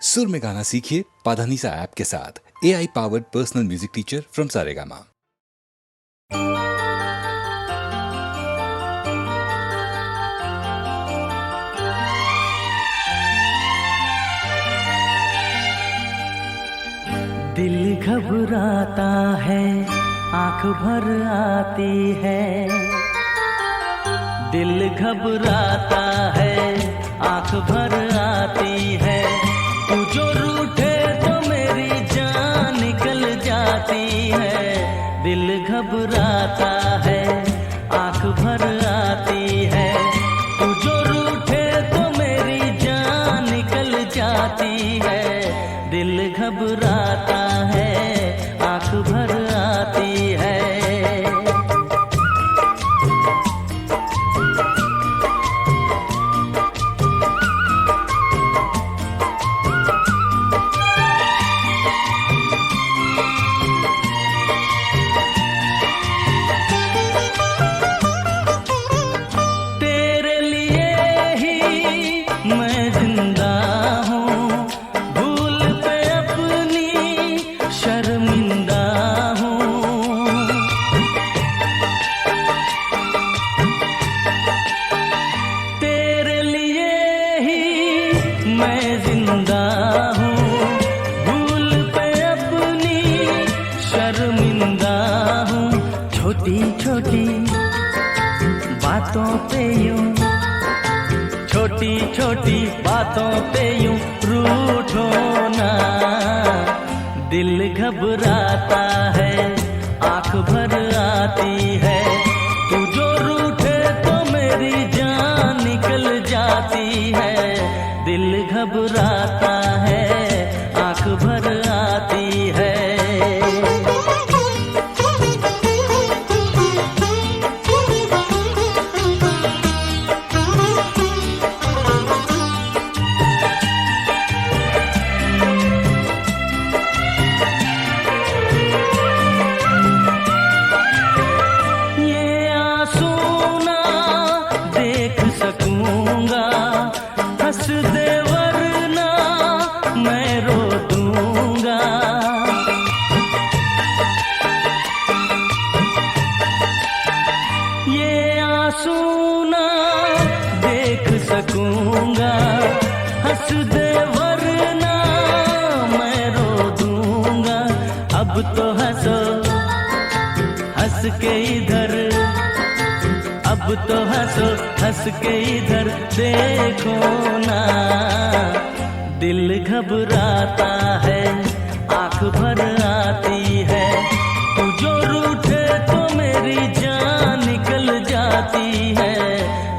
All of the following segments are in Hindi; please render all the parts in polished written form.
सुर में गाना सीखिए पाधानीसा ऐप के साथ। AI powered personal music teacher from Saregama. दिल घबराता है, आंख भर आती है। दिल घबराता है, आंख भर आती है। तू जो रूठे तो मेरी जान निकल जाती है। दिल घबराता है, आंख भर आती है। तू जो रूठे तो मेरी जान निकल जाती है। दिल घबराता है, आंख भर आती है। तेरे लिए ही मैं जिंदा हूँ, भूल पे अपनी शर्मिंदा हूँ। तेरे लिए ही मैं जिंदा हूँ, भूल पे अपनी शर्मिंदा हूँ। छोटी छोटी बातों पे यूं, छोटी छोटी बातों पे यूं रूठो ना। दिल घबराता है, आंख भर आती है। तू जो रूठे तो मेरी जान निकल जाती है। दिल घबराता है, आंख भर आती है। ये आंसू ना देख सकूंगा, हंस दे वरना मैं रो दूंगा। ये आंसू ना देख सकूंगा, हंस दे वरना मैं रो दूंगा। अब तो हंसो हंस के इधर, अब तो हंसो हंस के इधर देखो ना। दिल घबराता है, आंख भर आती है। तू जो रूठे तो मेरी जान निकल जाती है।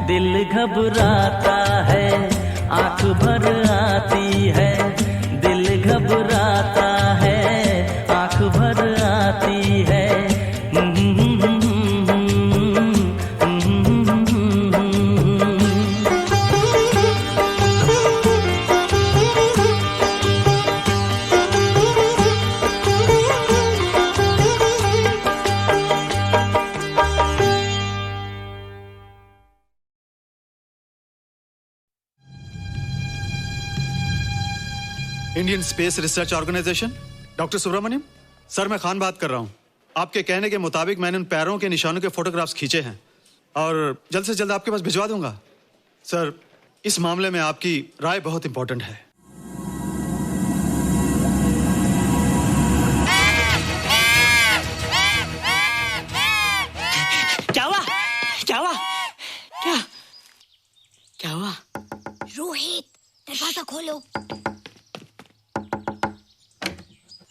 दिल घबराता है, आंख भर आती है। दिल घबराता है, आंख भर आती है। Indian space research organisation, doctor Subramaniam. Sir, मैं खान बात कर रहा हूँ। आपके कहने के मुताबिक मैंने उन पैरों के निशानों के फोटोग्राफ्स खींचे हैं और जल्द से जल्द आपके पास भिजवा दूंगा। सर, इस मामले में आपकी राय बहुत इंपॉर्टेंट है। क्या हुआ? क्या हुआ? क्या क्या हुआ? रोहित, दरवाजा खोलो।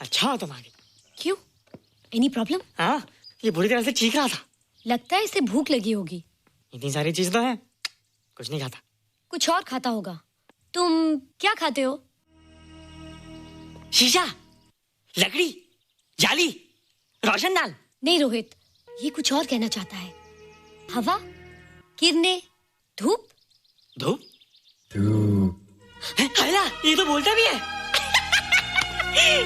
अच्छा हो तुम्हारी। क्यों? Any problem? हाँ, ये बुरी तरह से चीख रहा था। लगता है इसे भूख लगी होगी। इतनी सारी चीज तो है, कुछ नहीं खाता। कुछ और खाता होगा। तुम क्या खाते हो? शीशा, लकड़ी, जाली, रोशनदान। नहीं रोहित, ये कुछ और कहना चाहता है। हवा, किरणें, धूप। धूप? हैला, ये तो बोलता भी है।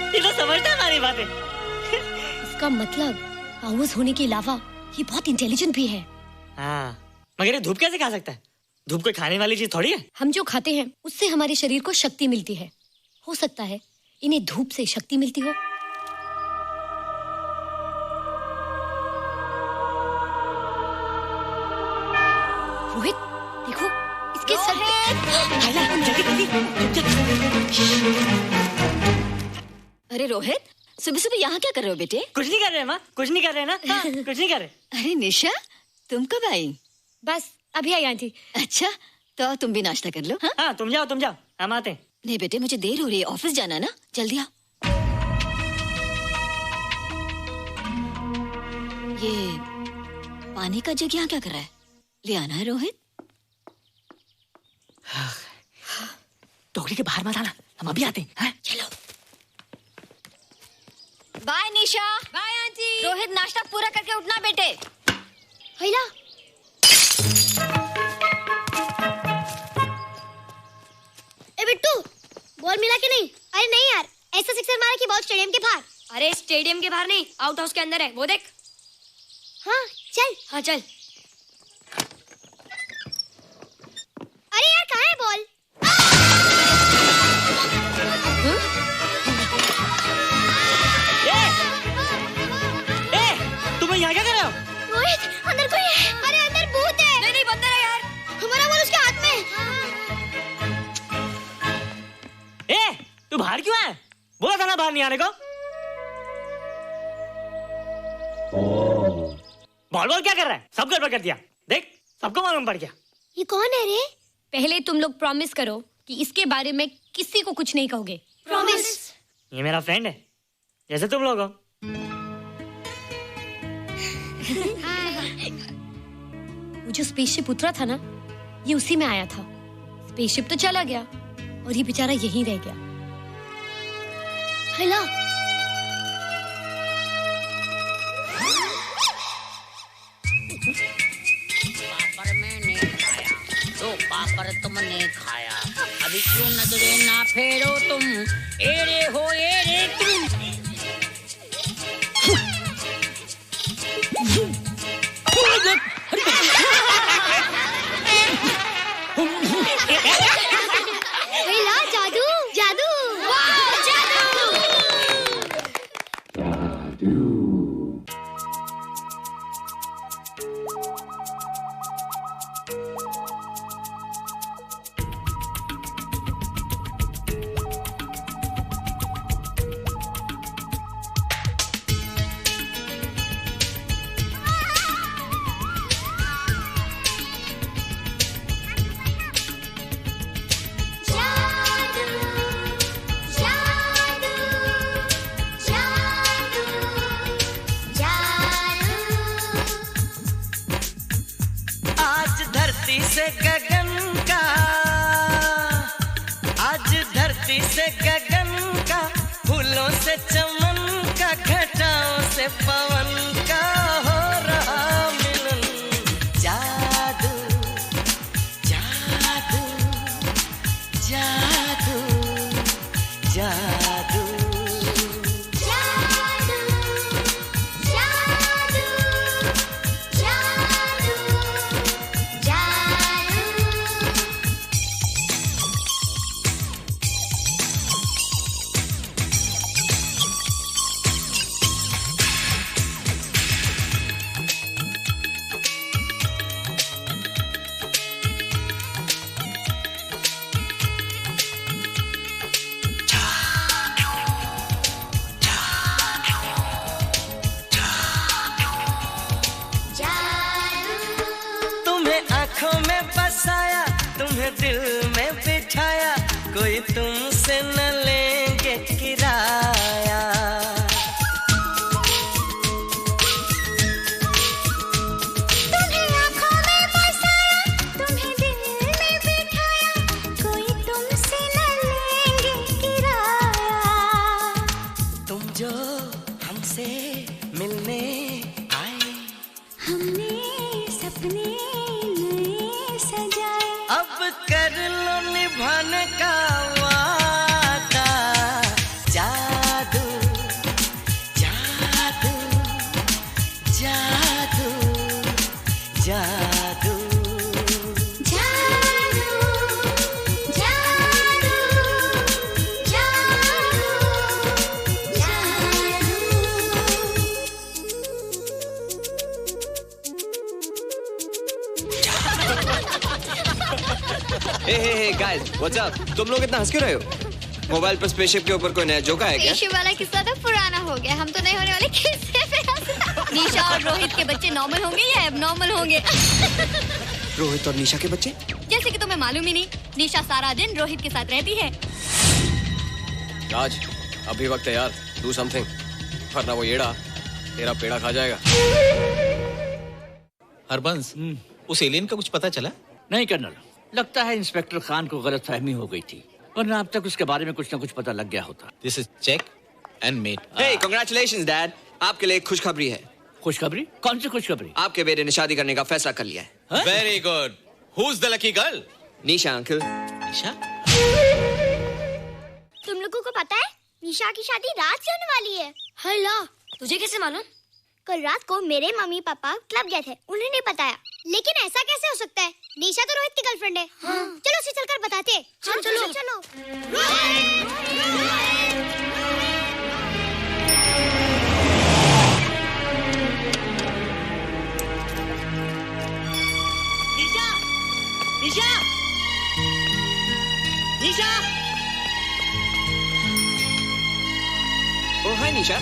ये तो समझता है हमारी बातें। इसका मतलब पावर्स होने के अलावा ये बहुत इंटेलिजेंट भी है। हाँ, मगर ये धूप कैसे खा सकता है? धूप कोई खाने वाली चीज थोड़ी है। हम जो खाते हैं उससे हमारे शरीर को शक्ति मिलती है। हो सकता है इन्हें धूप से शक्ति मिलती हो। रोहित देखो, इसके सर अरे रोहित, सुबह सुबह यहाँ क्या कर रहे हो बेटे? कुछ नहीं कर रहे माँ, कुछ नहीं कर रहे ना। हाँ, कुछ नहीं कर रहे। अरे निशा, तुम कब आई? बस अभी आई आंटी। अच्छा, तो तुम भी नाश्ता कर लो। हाँ हाँ, तुम जाओ, हम आते हैं। नहीं बेटे, मुझे देर हो रही है, ऑफिस जाना ना, जल्दी आओ। ये पानी का जग यहाँ क्या कर रहा है? ले आना है रोहित। टोकरी के बाहर मत आना, हम अभी आते हैं। चलो। Bye Nisha. Bye aunty. Rohit, नाश्ता पूरा करके उठना बेटे। हैला, ए बिट्टू, बॉल मिला कि नहीं? अरे नहीं यार, ऐसा सिक्सर मारा कि बॉल स्टेडियम के बाहर। अरे स्टेडियम के बाहर नहीं, आउट हाउस के अंदर है, वो देख। हाँ चल। हाँ चल। अरे यार, कहाँ है बॉल? तुम यहाँ क्या कर रहे हो? रोहित, अंदर कोई है। अरे अंदर भूत है। नहीं बंदर है यार। हमारा बॉल उसके हाथ में। तू बाहर क्यों है? बोला था ना बाहर नहीं आने को। बॉल क्या कर रहा है? सब गड़बड़ कर दिया। देख, सबको मालूम पड़ गया। ये कौन है रे? पहले तुम लोग प्रॉमिस करो कि इसके बारे में किसी को कुछ नहीं कहोगे। प्रॉमिस। ये मेरा फ्रेंड है, जैसे तुम लोग हो। वो जो स्पेसशिप उतरा था ना, ये उसी में आया था। स्पेसशिप तो चला गया और ये बेचारा यहीं रह गया। हेलो, पापड़ मैंने खाया, दो पापड़ तुमने खाया, अभी क्यों नजरे ना फेरो तुम, एरे हो एरे तुम। हेलो, जादू जादू, वाह जादू। से गगन का, आज धरती से गगन का, फूलों से चमन का, घटाओं से पवन का हो रहा मिलन। जादू जादू जादू जादू बसाया, तुम्हें दिल में बिठाया, कोई तुमसे न लेंगे किराया। तुम्हें आँखों में बसाया, तुम्हें दिल में बिठाया, कोई तुमसे न लेंगे किराया। तुम जो हमसे मिलने आए, हमने सपने अब कर लो निभाने का वादा। Guys what's up? तुम लोग इतना हंस क्यों रहे हो? मोबाइल पर स्पेसशिप के ऊपर कोई नया जोक है क्या? स्पेसशिप वाला किस्सा तो पुराना हो गया, हम तो नहीं होने वाले किस्से पे हंसना। निशा और रोहित के बच्चे नॉर्मल होंगे या एबनॉर्मल होंगे? रोहित और निशा के बच्चे? जैसे कि तुम्हें मालूम ही नहीं, निशा सारा दिन रोहित के साथ रहती है। राज अभी वक्त है यार, डू समथिंग, वरना वो येड़ा तेरा पेड़ा खा जाएगा। हरबंस, उस एलियन का कुछ पता चला? नहीं कर्नल, लगता है इंस्पेक्टर खान को गलतफहमी हो गई थी, वरना अब तक उसके बारे में कुछ न कुछ पता लग गया होता। This is check and mate. Hey congratulations dad, आपके लिए एक खुशखबरी है। खुशखबरी? कौन सी खुशखबरी? आपके बेटे ने शादी करने का फैसला कर लिया है। Very good. Who is the lucky girl? Nisha uncle. Nisha? तुम लोगों को पता है निशा की शादी रात से होने वाली है। हल्ला, तुझे कैसे मालूम? कल रात को मेरे मम्मी पापा क्लब गए थे, उन्हें नहीं बताया। लेकिन ऐसा कैसे हो सकता है? निशा तो रोहित की गर्लफ्रेंड है। हाँ। चलो उसे चलकर बताते हैं। चलो चलो। निशा! निशा! निशा! ओ हाय निशा।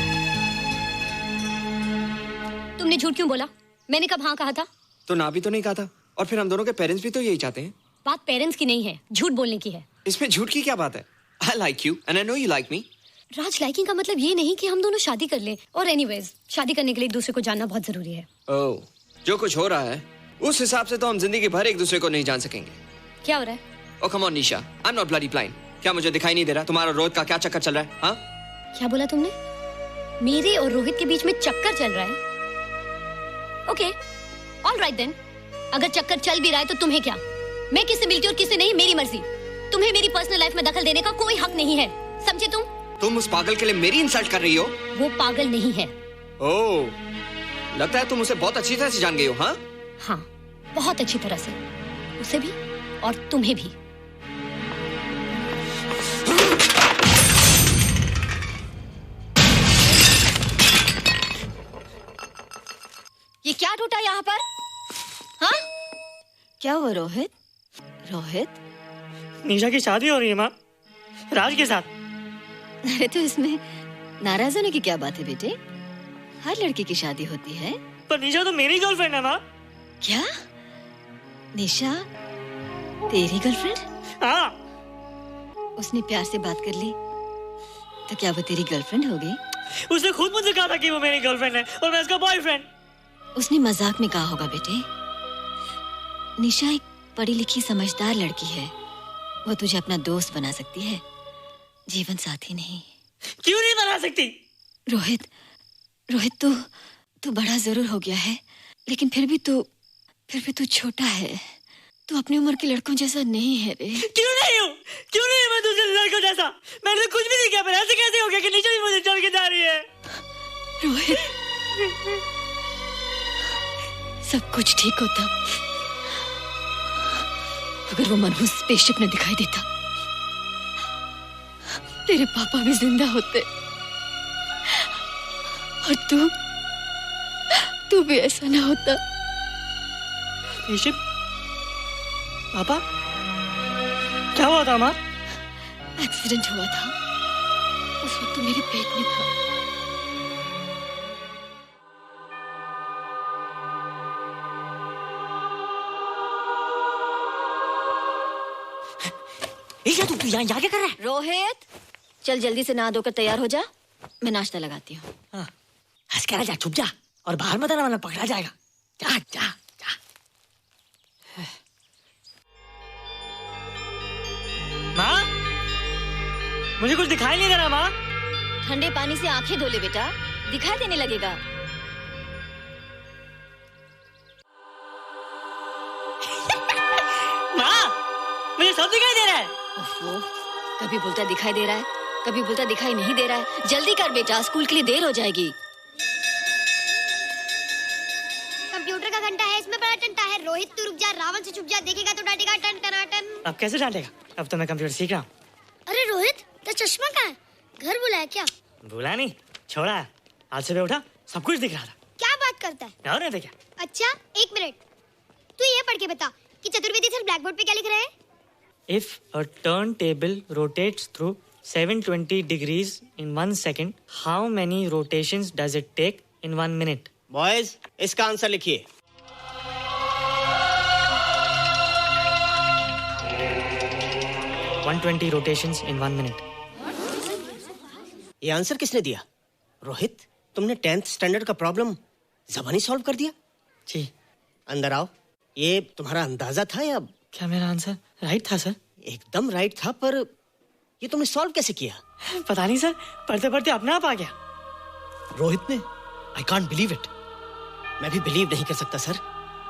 तुमने झूठ क्यों बोला? मैंने कब हाँ कहा था? तो ना भी तो नहीं कहा था, और फिर हम दोनों के पेरेंट्स भी तो यही चाहते हैं। बात पेरेंट्स की नहीं है, झूठ बोलने की है। इसमें झूठ की क्या बात है? I like you and I know you like me. Raj, liking का मतलब ये नहीं कि हम दोनों शादी कर लें। और एनीवेज, शादी करने के लिए एक दूसरे को जानना बहुत जरूरी है। ओह, जो कुछ हो रहा है उस हिसाब से तो हम जिंदगी भर एक दूसरे को नहीं जान सकेंगे। क्या हो रहा है? Oh come on Nisha, I'm not bloody blind. क्या मुझे दिखाई नहीं दे रहा तुम्हारा रोहित का क्या चक्कर चल रहा है? हाँ? क्या बोला तुमने? मेरे और रोहित के बीच में चक्कर चल रहा है? Okay, all right then. अगर चक्कर चल भी रहा है तो तुम्हें क्या? मैं किससे मिलती हूँ और किससे नहीं, मेरी मर्जी। तुम्हें मेरी पर्सनल लाइफ में दखल देने का कोई हक नहीं है, समझे तुम? तुम उस पागल के लिए मेरी इंसल्ट कर रही हो? वो पागल नहीं है। ओह, लगता है तुम उसे बहुत अच्छी तरह से जान गई हो। हाँ? हाँ, बहुत अच्छी तरह से, उसे भी और तुम्हें भी। ये क्या टूटा यहाँ पर? हाँ? क्या हुआ रोहित? रोहित? निशा की शादी हो रही है माँ, राज के साथ। अरे तो इसमें नाराज होने की क्या बात है बेटे? हर लड़की की शादी होती है। पर निशा तो मेरी गर्लफ्रेंड है माँ। क्या? निशा तेरी गर्लफ्रेंड? हाँ। उसने प्यार से बात कर ली तो क्या वो तेरी गर्लफ्रेंड हो गई? उसने खुद मुझे कहा था कि वो मेरी गर्लफ्रेंड है और मैं उसका बॉयफ्रेंड। उसने मजाक में कहा होगा बेटे। निशा एक पढ़ी लिखी समझदार लड़की है, वो तुझे अपना दोस्त बना सकती है, जीवन साथी नहीं। क्यों नहीं बना सकती? रोहित, तू बड़ा जरूर हो गया है, लेकिन फिर भी तू छोटा है। तू अपनी उम्र के लड़कों जैसा नहीं है रे। क्यों नहीं हूँ? क्यों नहीं मैं दूसरे लड़कों जैसा? मैंने कुछ भी नहीं किया, पर ऐसे कैसे हो गया कि निशा भी मुझे चल के जा रही है? रोहित, सब कुछ ठीक होता अगर वो मनहूस स्पेसशिप न दिखाई देता। तेरे पापा भी जिंदा होते और तू भी ऐसा ना होता। स्पेसशिप? पापा? क्या हुआ था माँ? एक्सीडेंट हुआ था, उस वक्त तू मेरे पेट में था। तू यहाँ क्या कर रहा है? रोहित, चल जल्दी से नहा धोकर तैयार हो जा, मैं नाश्ता लगाती हूँ। हंस कर जा, छुप जा और बाहर मत आना वरना पकड़ा जाएगा। जा जा जा। माँ, मुझे कुछ दिखाई नहीं दे रहा माँ। ठंडे पानी से आंखें धो ले बेटा, दिखाई देने लगेगा। माँ, मुझे सब दिखाई दे रहा है। कभी बोलता दिखाई दे रहा है, कभी बोलता दिखाई नहीं दे रहा है। जल्दी कर बेटा, स्कूल के लिए देर हो जाएगी। कंप्यूटर का घंटा है, इसमें बड़ा टंटा है। रोहित तू रुक जा, रावण से छुप जा, देखेगा तो डांटेगा टन टनाटन। अब कैसे डांटेगा? अब तो मैं कंप्यूटर सीख रहा हूँ। अरे रोहित, तेरा चश्मा कहाँ है? घर बुलाया क्या? भूला नहीं, छोड़ा। आज सुबह उठा, सब कुछ दिख रहा था। क्या बात करता है? और नहीं तो क्या? अच्छा, एक मिनट, तू ये पढ़ के बता कि चतुर्वेदी सर ब्लैक बोर्ड पे क्या लिख रहे हैं? If a turntable rotates through 720 degrees in 1 second, how many rotations does it take in 1 minute? Boys, इसका आंसर लिखिए। $120 rotations in 1 minute. ये आंसर किसने दिया? रोहित, तुमने 10th स्टैंडर्ड का प्रॉब्लम ज़बानी सॉल्व कर दिया? जी। अंदर आओ। ये तुम्हारा अंदाजा था या? क्या मेरा आंसर राइट था सर? एकदम राइट था, पर ये तुमने सॉल्व कैसे किया? पता नहीं सर, पढ़ते पढ़ते अपने आप आ गया। रोहित ने? I can't believe it. मैं भी बिलीव नहीं कर सकता सर,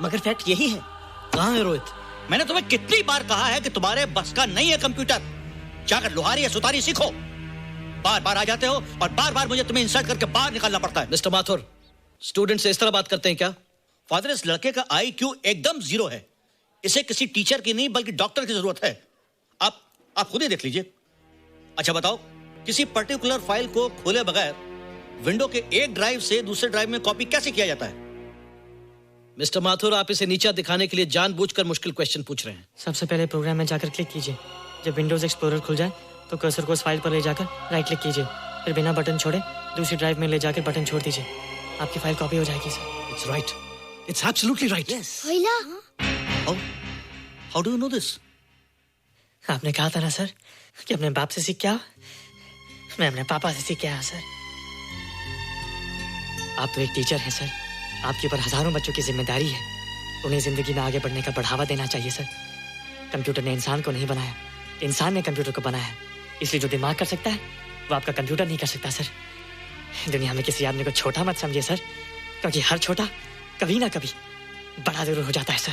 मगर फैक्ट यही है। कहाँ है रोहित? मैंने तुम्हें कितनी बार कहा है कि तुम्हारे बस का नहीं है कंप्यूटर। जाकर लोहारी या सुतारी सीखो। बार बार आ जाते हो और बार बार मुझे तुम्हें इंसल्ट करके बाहर निकालना पड़ता है। मिस्टर माथुर, स्टूडेंट से इस तरह बात करते हैं क्या? फादर, इस लड़के का IQ एकदम 0 है। इसे किसी टीचर की नहीं बल्कि डॉक्टर की जरूरत है। आप खुद ही देख लीजिए। अच्छा बताओ, किसी पर्टिकुलर फाइल को खोले बगैर विंडो के एक ड्राइव से दूसरे ड्राइव में कॉपी कैसे किया जाता है? मिस्टर माथुर, आप इसे नीचा दिखाने के लिए जानबूझकर मुश्किल क्वेश्चन पूछ रहे हैं। सबसे पहले प्रोग्राम में जाकर क्लिक कीजिए। जब विंडोज एक्सप्लोरर खुल जाए तो कर्सर को उस फाइल पर ले जाकर राइट क्लिक कीजिए, फिर बिना बटन छोड़े दूसरी ड्राइव में ले जाकर बटन छोड़ दीजिए। आपकी फाइल कॉपी हो जाएगी sir. It's right, it's absolutely right. होइला, how do you know this? आपने कहा था ना सर कि अपने बाप से सीख के आओ। मैं अपने पापा से सीख के आया सर। आप तो एक टीचर हैं सर, आपके ऊपर हजारों बच्चों की जिम्मेदारी है। उन्हें जिंदगी में आगे बढ़ने का बढ़ावा देना चाहिए सर। कंप्यूटर ने इंसान को नहीं बनाया, इंसान ने कंप्यूटर को बनाया है। इसलिए जो दिमाग कर सकता है वो आपका कंप्यूटर नहीं कर सकता सर। दुनिया में किसी आदमी को छोटा मत समझिए सर, क्योंकि हर छोटा कभी ना कभी बड़ा जरूर हो जाता है सर।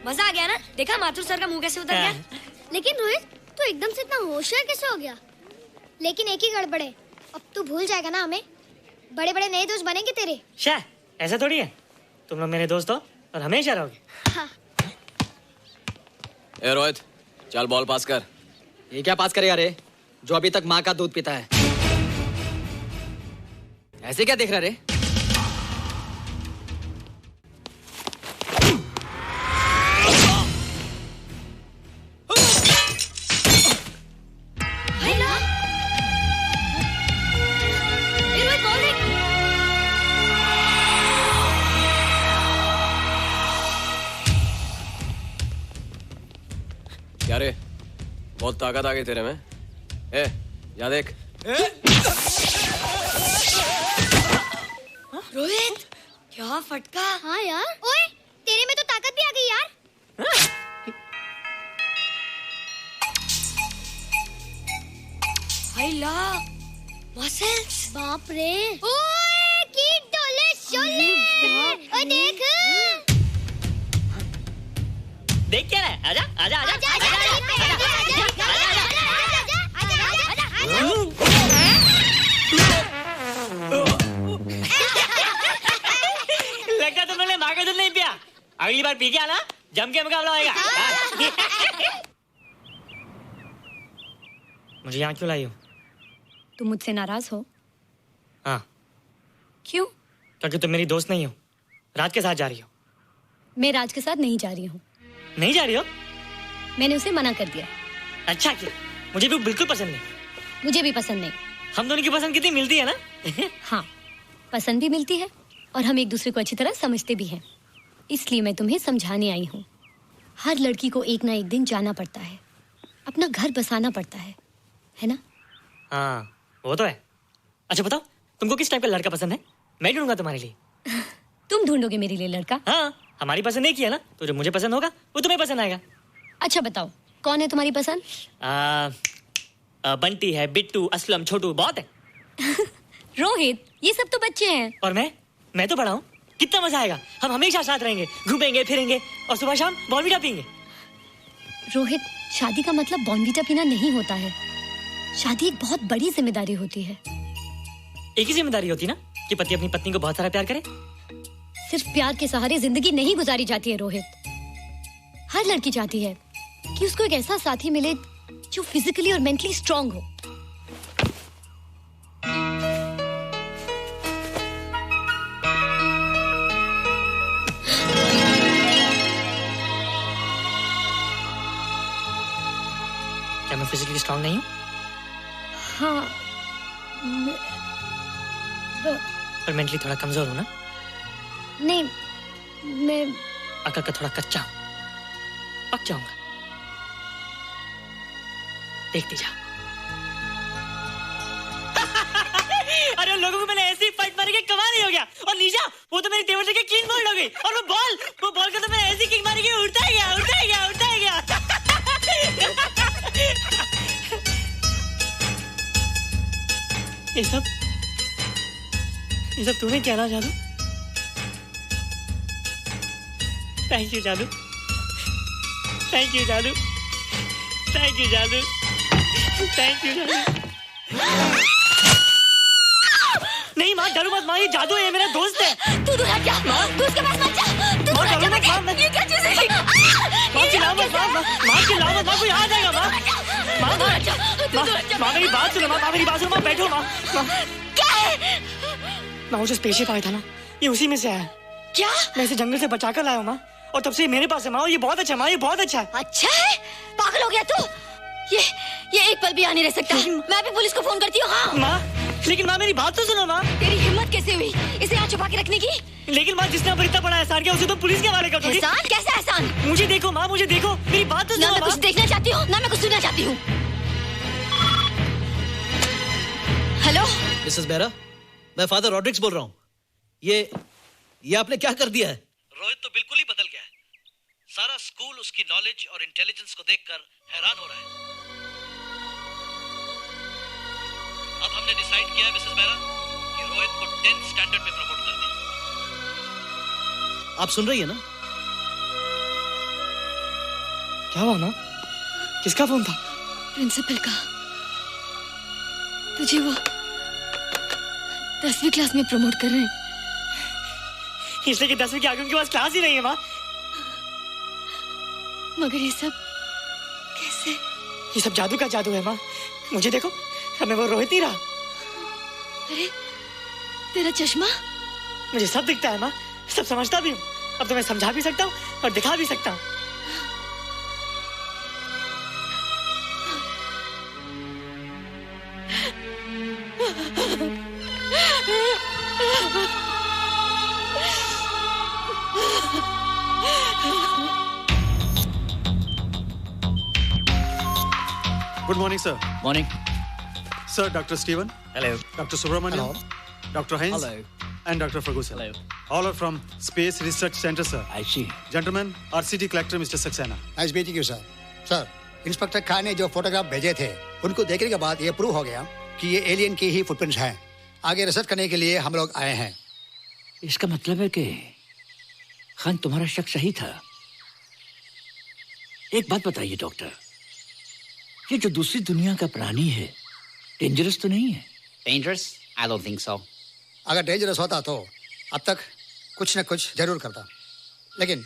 मजा आ गया ना? देखा माथुर सर का मुंह कैसे उतर गया? लेकिन रोहित, तू एकदम से इतना होशियार कैसे हो गया? लेकिन एक ही गड़बड़ है, अब तू भूल जाएगा ना हमें। बड़े बड़े नए दोस्त बनेंगे तेरे। शाह, ऐसा थोड़ी है। तुम लोग मेरे दोस्त हो और हमेशा रहोगे। हाँ। ए रोहित, चल बॉल पास कर। ये क्या पास करेगा रे, जो अभी तक माँ का दूध पीता है? ऐसे क्या देख रहा रे? क्या रे, बहुत ताकत आ गई तेरे में। ए, जा देख। रोहित, क्या फटका। हाँ यार। ओए, तेरे में तो ताकत भी आ गई यार। हाइला, मसल्स। बाप रे। ओए, की डोले शोले। ओए देख। देख क्या है? आजा आजा आजा आजा आजा लगता तुमने माँ का दूध नहीं पिया। अगली बार पी के आना, जम के मुकाबला होएगा। मुझे यहाँ क्यों लाई हो? तुम मुझसे नाराज हो? हाँ। क्यों? क्योंकि तुम मेरी दोस्त नहीं हो, राज के साथ जा रही हो। मैं राज के साथ नहीं जा रही हूँ। नहीं जा रही हो? मैंने उसे मना कर दिया। अच्छा किया, मुझे भी बिल्कुल पसंद नहीं। मुझे भी पसंद नहीं। हम दोनों की पसंद कितनी मिलती है ना? हाँ, पसंद भी मिलती है और हम एक दूसरे को अच्छी तरह समझते भी हैं। इसलिए मैं तुम्हें समझाने आई हूँ। हर लड़की को एक ना एक दिन जाना पड़ता है, अपना घर बसाना पड़ता है ना? हाँ, वो तो है। अच्छा बताओ, तुमको किस टाइप का लड़का पसंद है? मैं ढूंढूंगा तुम्हारे लिए। तुम ढूंढोगे मेरे लिए लड़का? हाँ, हमारी पसंद एक ही है ना, तो जो मुझे पसंद होगा वो तुम्हें पसंद आएगा। अच्छा बताओ, कौन है तुम्हारी पसंद? बंटी है, बिट्टू, असलम, छोटू, बहुत है। रोहित, ये सब तो बच्चे हैं। और मैं तो बड़ा हूँ। कितना मजा आएगा, हम हमेशा साथ रहेंगे, घूमेंगे फिरेंगे और सुबह शाम बॉर्नवीटा पीएंगे। रोहित, शादी का मतलब बॉर्नवीटा पीना नहीं होता है। शादी एक बहुत बड़ी जिम्मेदारी होती है। एक ही जिम्मेदारी होती है ना कि पति अपनी पत्नी को बहुत सारा प्यार करे। सिर्फ प्यार के सहारे जिंदगी नहीं गुजारी जाती है रोहित। हर लड़की चाहती है कि उसको एक ऐसा साथी मिले जो फिजिकली और मेंटली स्ट्रांग हो। फिजिकली स्ट्रांग नहीं हो? हाँ पर मेंटली थोड़ा कमजोर हो ना? नहीं, मैं अकल का थोड़ा कच्चा हूं, पक जाऊंगा, देखती जा। अरे उन लोगों को मैंने ऐसी फाइट मारी कि कमाल ही हो गया। और निशा, वो तो मेरी टेबल से क्लीन बोल्ड हो गई। और वो बॉल को तो मैंने ऐसी किक मारी कि उड़ता ही गया। ये सब तूने क्या ना जादू? थैंक यू जादू, थैंक यू जादू, थैंक यू जादू, थैंक यू जादू। नहीं माँ, डरो मत माँ, ये जादू है, मेरा दोस्त है। तू हट जा, तू उसके पास मत जा। तू माँ, हट जा डरो मत माँ, ये क्या चीज़ है? माँ चिल्लाओ मत माँ, माँ चिल्लाओ मत माँ, कोई आ जाएगा माँ। माँ मेरी बात सुनो माँ, मेरी बात सुनो माँ, बैठो माँ। क्या है? माँ वो जो स्पेसशिप आया था ना, ये उसी में से आया। क्या? मैं इसे जंगल से बचा कर लाया हूँ माँ, और तब से मेरे पास है माँ। ये बहुत अच्छा माँ, ये बहुत अच्छा है। अच्छा है? पागल हो गया तू? ये एक पल भी यहाँ नहीं रह सकता। मैं अभी पुलिस को फोन करती हूँ। हाँ माँ, लेकिन माँ मेरी बात तो सुनो माँ। तेरी हिम्मत कैसे हुई इसे यहाँ छुपा के रखने की? लेकिन माँ, जिसने अब इतना बड़ा एहसान किया उसे तो पुलिस के हवाले कर दोगी। एहसान? कैसा एहसान? मुझे देखो माँ, मुझे देखो, मेरी बात तो सुनो। ना मैं कुछ देखना चाहती हूँ, ना मैं कुछ सुनना चाहती हूँ। हेलो मिसेस बेरा, मैं फादर रॉड्रिक्स बोल रहा हूँ। ये आपने क्या कर दिया है? रोहित तो बिल्कुल ही बदल गया है। सारा स्कूल उसकी नॉलेज और इंटेलिजेंस को देखकर हैरान हो रहा है। अब हमने डिसाइड किया है मिसेस बेरा कि रोहित को 10th स्टैंडर्ड में प्रमोट कर दें। आप सुन रही है ना? क्या हुआ माँ? किसका फोन था? प्रिंसिपल का। तुझे वो 10वीं क्लास में प्रमोट कर रहे हैं। इसलिए कि 10वीं के आगे उनके पास क्लास ही नहीं है माँ। मगर ये सब कैसे? ये सब जादू का जादू है माँ। मुझे देखो, अब मैं वो रोहित नहीं रहा। अरे तेरा चश्मा? मुझे सब दिखता है माँ, सब समझता भी हूँ। अब तो मैं समझा भी सकता हूँ और दिखा भी सकता हूँ। Good morning, sir. Morning. Sir, Dr. Steven. Hello. Dr. Subramaniam. Dr. Heinz. Hello. And Dr. Ferguson. Hello. All are from Space Research Center, sir. I see. Gentlemen, RCT collector Mr. Saxena. Nice meeting you sir. Sir, inspector Khan ने जो फोटोग्राफ भेजे थे उनको देखने के बाद ये प्रूव हो गया कि ये एलियन की ही फुटप्रिंट्स हैं। आगे रिसर्च करने के लिए हम लोग आए हैं। इसका मतलब है कि खान तुम्हारा शक सही था। एक बात बताइए डॉक्टर, ये जो दूसरी दुनिया का प्राणी है डेंजरस तो नहीं है? Dangerous? I don't think so. अगर डेंजरस होता तो अब तक कुछ न कुछ जरूर करता, लेकिन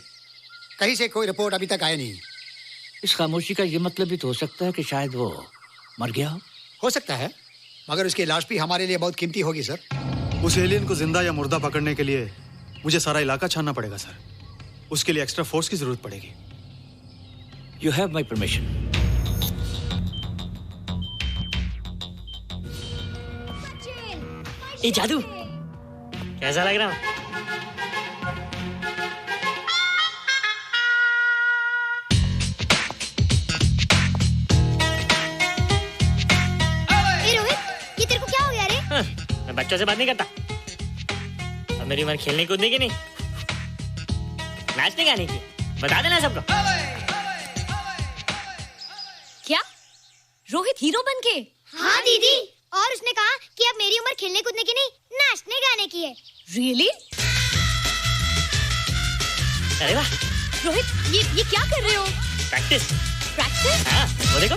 कहीं से कोई रिपोर्ट अभी तक आई नहीं। इस खामोशी का ये मतलब भी तो हो सकता है कि शायद वो मर गया हो सकता है, मगर उसकी लाश भी हमारे लिए बहुत कीमती होगी सर। उस एलियन को जिंदा या मुर्दा पकड़ने के लिए मुझे सारा इलाका छानना पड़ेगा सर। उसके लिए एक्स्ट्रा फोर्स की जरूरत पड़ेगी। You have my permission. ये जादू कैसा लग रहा? रोहित, ये तेरे को क्या हो गया रे? मैं बच्चों से बात नहीं करता। अब मेरी उम्र खेलने कूदने की नहीं, नाचने गाने की। बता देना सबको। क्या रोहित हीरो बन के? हाँ दीदी, और उसने कहा कि अब मेरी उम्र खेलने कूदने की नहीं, नाचने गाने की है। Really? अरे वाह रोहित, ये क्या कर रहे हो? प्रैक्टिस। प्रैक्टिस? हाँ, वो देखो।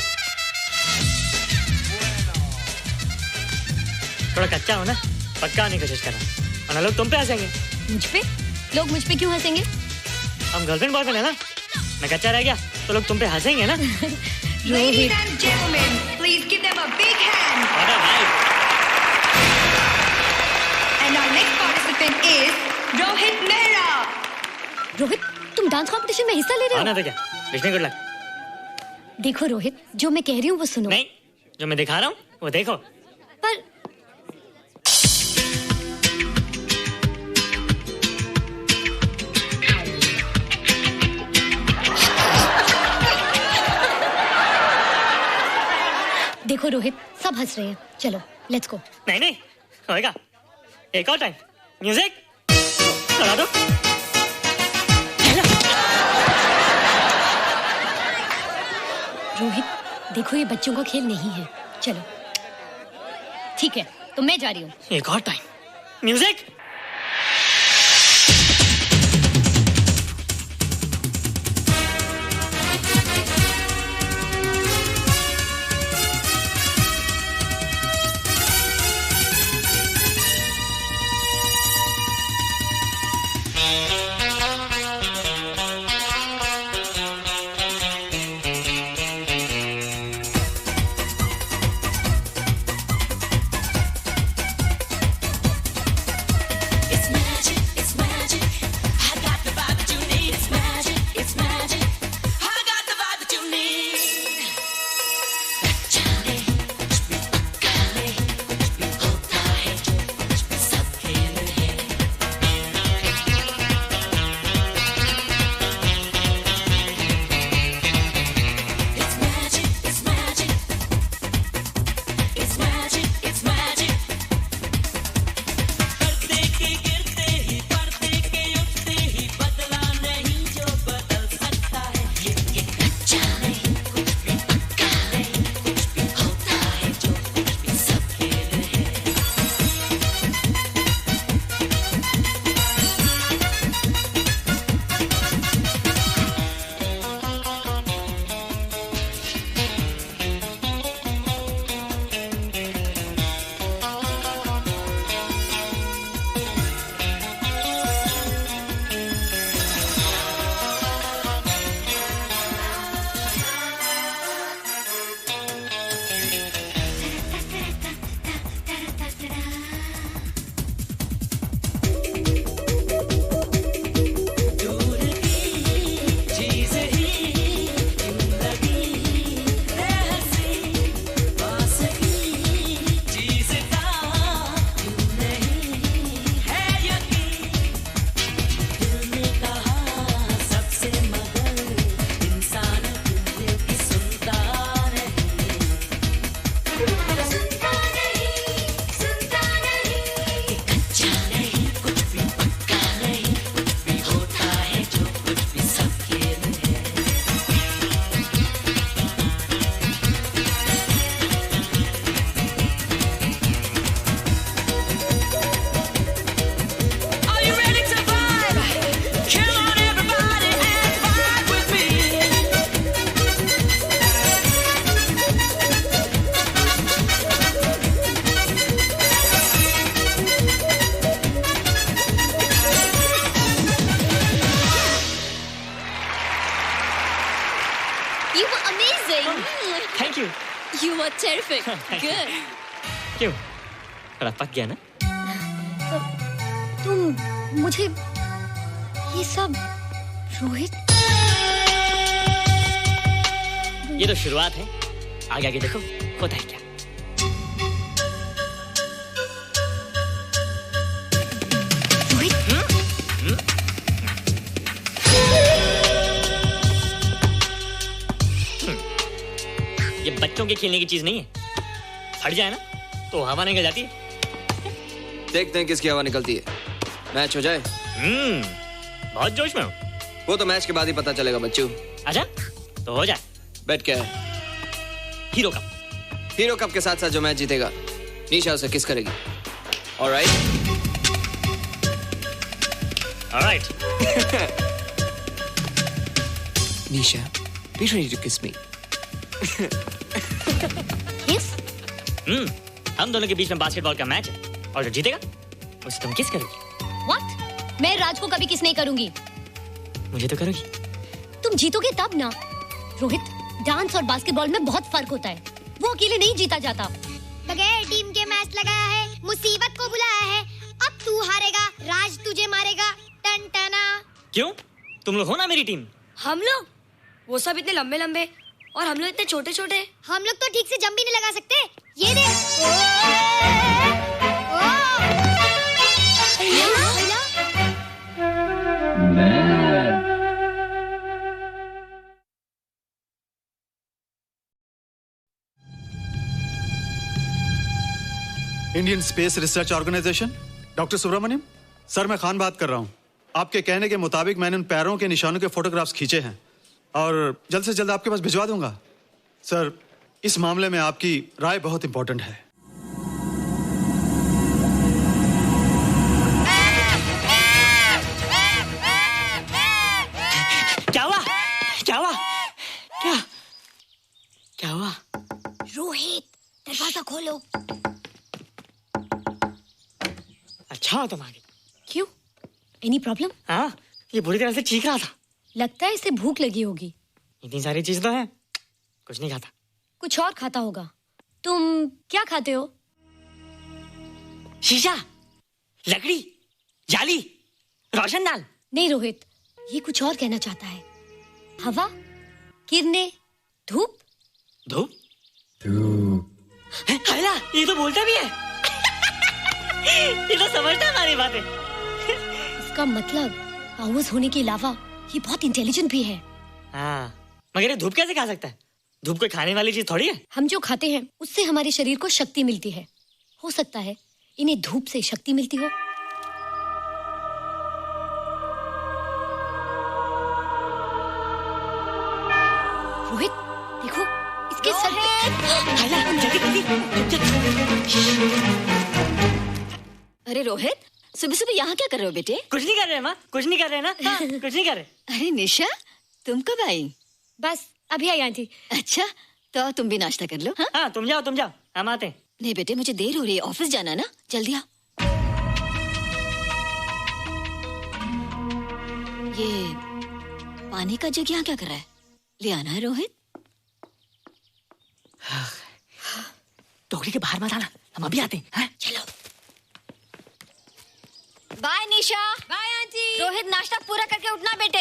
थोड़ा कच्चा हो ना, पक्का होने की कोशिश करना, वरना लोग तुम पे हंसेंगे। मुझ पे? लोग मुझ पे क्यों हंसेंगे? हम गर्लफ्रेंड बॉयफ्रेंड है ना, मैं कच्चा रह गया तो लोग तुम पे हंसेंगे ना। Ladies and gentlemen, please give them a big hand. What a vibe. And our next participant is Rohit Mehra. Rohit, तुम डांस कंपटीशन में हिस्सा ले रहे हो? ना तो क्या? Wish me good luck. देखो रोहित, जो मैं कह रही हूँ वो सुनो। नहीं, जो मैं दिखा रहा हूँ वो देखो। पर देखो रोहित, सब हंस रहे हैं। चलो लेट्स गो। नहीं नहीं होएगा, एक और टाइम। म्यूजिक चला दो। रोहित देखो, ये बच्चों का खेल नहीं है। चलो ठीक है, तो मैं जा रही हूँ। एक और time. Music. Thank you. You were terrific. Good. क्यों? थोड़ा पक गया ना? तुम मुझे ये सब रोहित, ये तो शुरुआत है, आगे आगे देखो होता है क्या। ये बच्चों के खेलने की चीज नहीं है, फट जाए ना तो हवा निकल जाती है। देखते हैं किसकी हवा निकलती है। मैच हो जाए। बहुत जोश में हूँ। वो तो मैच के बाद ही पता चलेगा बच्चू। अच्छा तो हो जाए। बेट क्या है? Hero cup. हीरो कप के साथ साथ जो मैच जीतेगा निशा उसे किस करेगी। Alright? Alright. Nisha, be ready to kiss me. किस? हम दोनों के बीच में बास्केटबॉल का मैच है और जो जीतेगा उसे तुम किस करोगी। What? मैं राज को कभी किस नहीं करूंगी। मुझे तो करोगी। तुम जीतोगे तब ना। रोहित, डांस और बास्केटबॉल में बहुत फर्क होता है, वो अकेले नहीं जीता जाता। बगैर टीम के मैच लगाया है, मुसीबत को बुलाया है। अब तू हारेगा, राज तुझे मारेगा। टन टना। क्यों? तुम लोग हो ना मेरी टीम। हम लोग? वो सब इतने लंबे लंबे और हम लोग इतने छोटे छोटे। हम लोग तो ठीक से जंप भी नहीं लगा सकते। ये देख। Indian space research organisation, doctor Subramaniam. Sir, मैं खान बात कर रहा हूँ। आपके कहने के मुताबिक मैंने उन पैरों के निशानों के फोटोग्राफ्स खींचे हैं और जल्द से जल्द आपके पास भिजवा दूंगा। सर, इस मामले में आपकी राय बहुत इंपॉर्टेंट है। क्या हुआ? क्या हुआ? क्या हुआ? रोहित, दरवाजा खोलो। अच्छा तुम आ गई। क्यों? Any problem? हाँ, ये बुरी तरह से चीख रहा था। लगता है इसे भूख लगी होगी। इतनी सारी चीज तो है, कुछ नहीं खाता। कुछ और खाता होगा। तुम क्या खाते हो? शीशा, लकड़ी, जाली, रोशनदान। नहीं रोहित, ये कुछ और कहना चाहता है। हवा, किरणें, धूप। धूप? हैला, ये तो बोलता भी है। ये तो समझता है हमारी बातें। इसका मतलब पावर्स होने के अलावा ये बहुत इंटेलिजेंट भी है। हाँ, मगर ये धूप कैसे खा सकता है? धूप कोई खाने वाली चीज थोड़ी है। हम जो खाते हैं उससे हमारे शरीर को शक्ति मिलती है। हो सकता है इन्हें धूप से शक्ति मिलती हो। रोहित, देखो इसके सर पे। अरे रोहित, सुबह सुबह यहाँ क्या कर रहे हो बेटे? कुछ नहीं कर रहे माँ, कुछ नहीं कर रहे ना। हाँ, कुछ नहीं कर रहे। अरे निशा, तुम कब आई? बस अभी आई आंटी। अच्छा, तो तुम भी नाश्ता कर लो। हाँ, हाँ तुम जाओ, हम आते हैं। नहीं बेटे, मुझे देर हो रही है, ऑफिस जाना ना, जल्दी आओ। ये पानी का जग यहाँ क्या कर रहा है? ले आना है रोहित। टोकरी के बाहर मत आना, हम अभी आते हैं। चलो। Bye Nisha. Bye aunty. Rohit, नाश्ता पूरा करके उठना बेटे।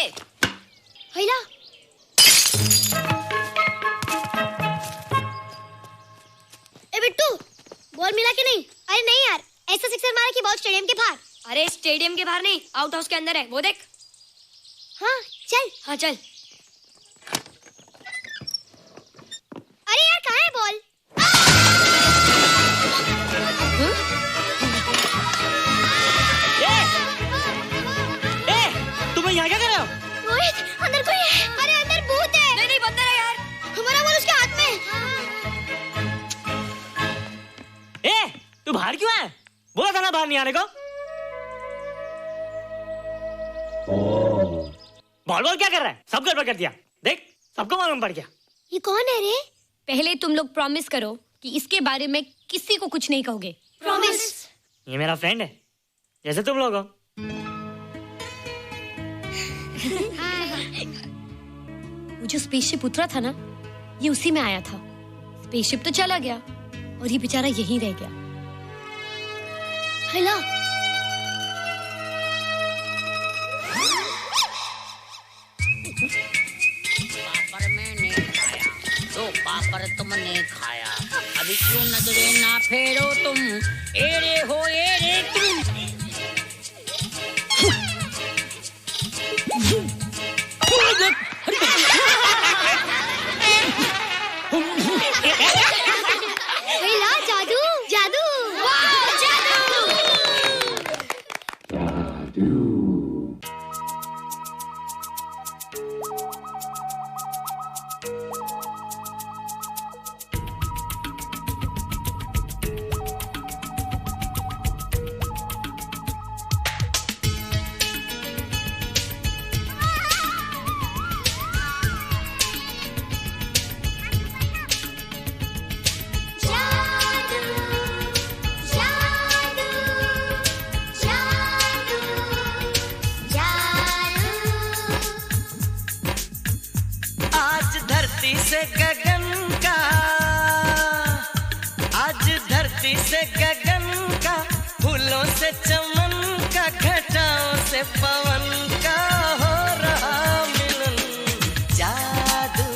हैला। ए बिट्टू, बॉल मिला कि नहीं? अरे नहीं यार, ऐसा सिक्सर मारा कि बॉल स्टेडियम के बाहर। अरे स्टेडियम के बाहर नहीं, आउट हाउस के अंदर है, वो देख। हाँ चल। हाँ चल। अरे यार, कहाँ है बॉल? तुम यहाँ क्या कर रहे हो? रोहित, अंदर कोई है। अरे अंदर भूत है। नहीं नहीं, बंदर है यार। हमारा बॉल उसके हाथ में। तू बाहर क्यों है? बोला था ना बाहर नहीं आने को। बॉल क्या कर रहा है? सब गड़बड़ कर दिया। देख, सबको मालूम पड़ गया। ये कौन है रे? पहले तुम लोग प्रॉमिस करो कि इसके बारे में किसी को कुछ नहीं कहोगे। प्रॉमिस। ये मेरा फ्रेंड है, जैसे तुम लोग हो। वो जो स्पेसशिप उतरा था ना, ये उसी में आया था। स्पेसशिप तो चला गया और ये बेचारा यहीं रह गया। हैला। पापड़ मैंने खाया, दो पापड़ तुमने खाया, अभी क्यों नजरे ना फेरो तुम, एरे हो एरे तुम। हैला, जादू जादू। वाह, जादू। आज धरती से गगन का, आज धरती से गगन का, फूलों से चमन का, घटाओं से पवन का हो रहा मिलन। जादू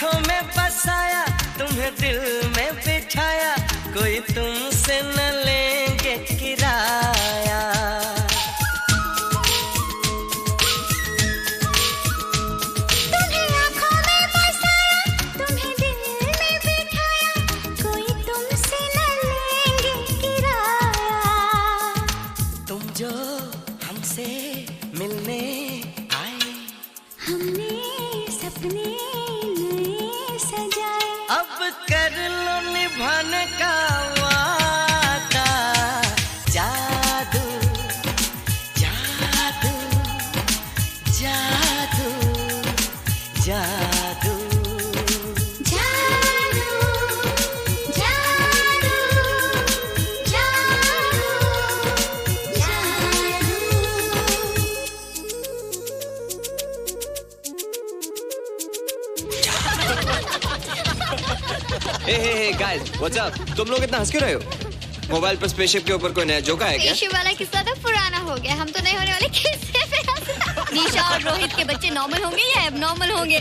आंखों में बसाया, तुम्हें दिल में बिठाया, कोई तुमसे न लेंगे किराया। तुम्हें आंखों में बसाया, तुम्हें दिल में बिठाया, कोई तुमसे न लेंगे किराया। तुम जो हमसे मिलने आए, हमने सपने नए सजाए, अब कर लो निभाने का वादा। जादू जादू जादू जादू जादू जादू हे गाइस, व्हाट्स अप? तुम लोग इतना हंस क्यों रहे हो? मोबाइल पर स्पेसशिप के ऊपर कोई नया जोक आया क्या? स्पेसशिप वाला किस्सा तो पुराना हो गया, हम तो नहीं होने वाले किस्से पे हंसना। निशा और रोहित के बच्चे नॉर्मल होंगे या एबनॉर्मल होंगे?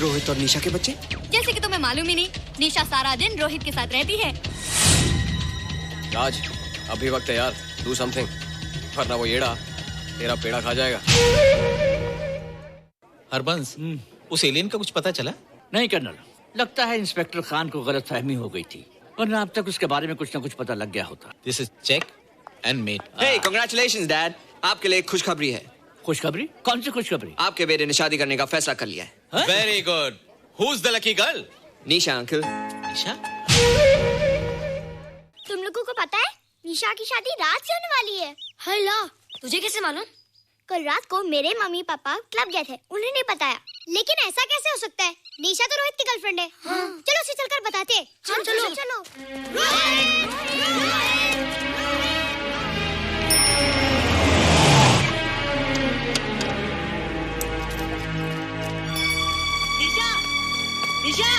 रोहित और निशा के बच्चे? जैसे कि तुम्हें मालूम ही नहीं, निशा सारा दिन रोहित के साथ रहती है। राज, अभी वक्त है यार, डू समथिंग, वरना वो येड़ा तेरा पेड़ा खा जाएगा। हरबंस, उस एलियन का कुछ पता चला? नहीं कर्नल, लगता है इंस्पेक्टर खान को गलतफहमी हो गई थी, वरना अब तक उसके बारे में कुछ न कुछ पता लग गया होता। This is check and mate. Hey, congratulations dad, आपके लिए एक खुशखबरी है। खुशखबरी? कौन सी खुशखबरी? आपके बेटे ने शादी करने का फैसला कर लिया है। Very good. Who is the lucky girl? Nisha uncle. Nisha? तुम लोगों को पता है निशा की शादी रात से होने वाली है। हल्ला, तुझे कैसे मालूम? कल रात को मेरे मम्मी पापा क्लब गए थे, उन्हें नहीं बताया। लेकिन ऐसा कैसे हो सकता है? निशा तो रोहित की गर्लफ्रेंड है। हाँ। चलो उसे चलकर बताते हैं। चलो चलो। निशा! निशा!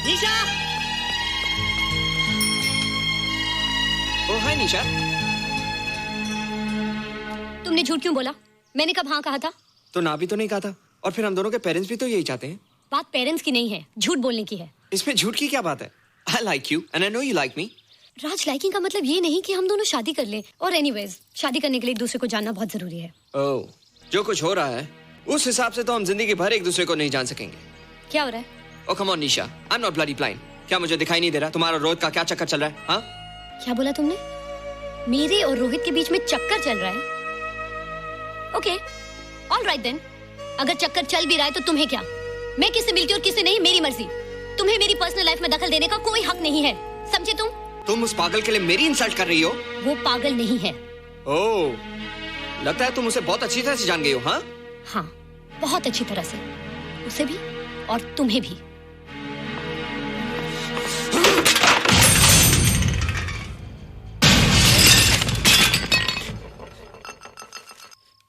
निशा! ओ हाय निशा। तुमने झूठ क्यों बोला? मैंने कब हाँ कहा था? तो ना भी तो नहीं कहा था, और फिर हम दोनों के पेरेंट्स भी तो यही चाहते हैं। बात पेरेंट्स की नहीं है, झूठ बोलने की है। इसमें झूठ की क्या बात है? I like you and I know you like me. Raj, liking का मतलब ये नहीं कि हम दोनों शादी कर लें। और एनीवेज, शादी करने के लिए एक दूसरे को जानना बहुत जरूरी है। ओह, जो कुछ हो रहा है उस हिसाब से तो हम जिंदगी भर एक दूसरे को नहीं जान सकेंगे। क्या हो रहा है? Oh come on Nisha, I am not bloody blind. क्या मुझे दिखाई नहीं दे रहा तुम्हारा रोहित का क्या चक्कर चल रहा है? हाँ? क्या बोला तुमने? मेरे और रोहित के बीच में चक्कर चल रहा है? Okay, alright then. अगर चक्कर चल भी रहा है तो तुम्हें क्या? मैं किससे मिलती हूँ और किससे नहीं, मेरी मर्जी। तुम्हें मेरी पर्सनल लाइफ में दखल देने का कोई हक नहीं है, समझे तुम? तुम उस पागल के लिए मेरी इंसल्ट कर रही हो? वो पागल नहीं है। ओह, लगता है तुम उसे बहुत अच्छी तरह से जान गई हो। हाँ? हाँ, बहुत अच्छी तरह से। उसे भी और तुम्हें भी।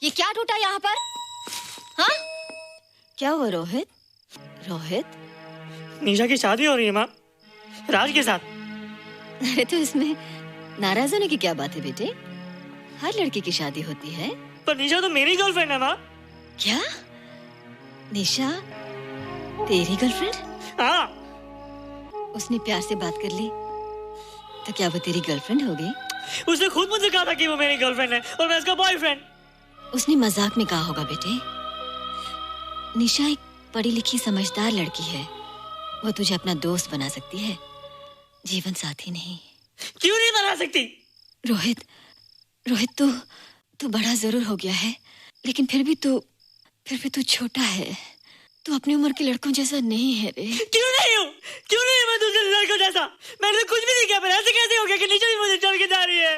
ये क्या टूटा यहाँ पर? हाँ? क्या हुआ रोहित? रोहित? निशा की शादी हो रही है माँ, राज के साथ। अरे तो इसमें नाराज होने की क्या बात है बेटे? हर लड़की की शादी होती है। पर निशा तो मेरी गर्लफ्रेंड है माँ। क्या? निशा तेरी गर्लफ्रेंड? हाँ। उसने प्यार से बात कर ली तो क्या वो तेरी गर्लफ्रेंड हो गई? उसने खुद मुझे कहा था कि वो मेरी गर्लफ्रेंड है और मैं उसका बॉयफ्रेंड। उसने मजाक में कहा होगा बेटे। निशा एक पढ़ी लिखी समझदार लड़की है, वो तुझे अपना दोस्त बना सकती है, जीवन साथी नहीं। क्यों नहीं बना सकती? रोहित, रोहित तू बड़ा जरूर हो गया है, लेकिन फिर भी तू छोटा है। तू अपनी उम्र के लड़कों जैसा नहीं है रे। क्यों नहीं हूँ? क्यों नहीं मैं दूसरे लड़कों जैसा? मैंने तो कुछ भी नहीं किया, पर ऐसे कैसे हो गया कि निशा भी मुझे छोड़ के जा रही है?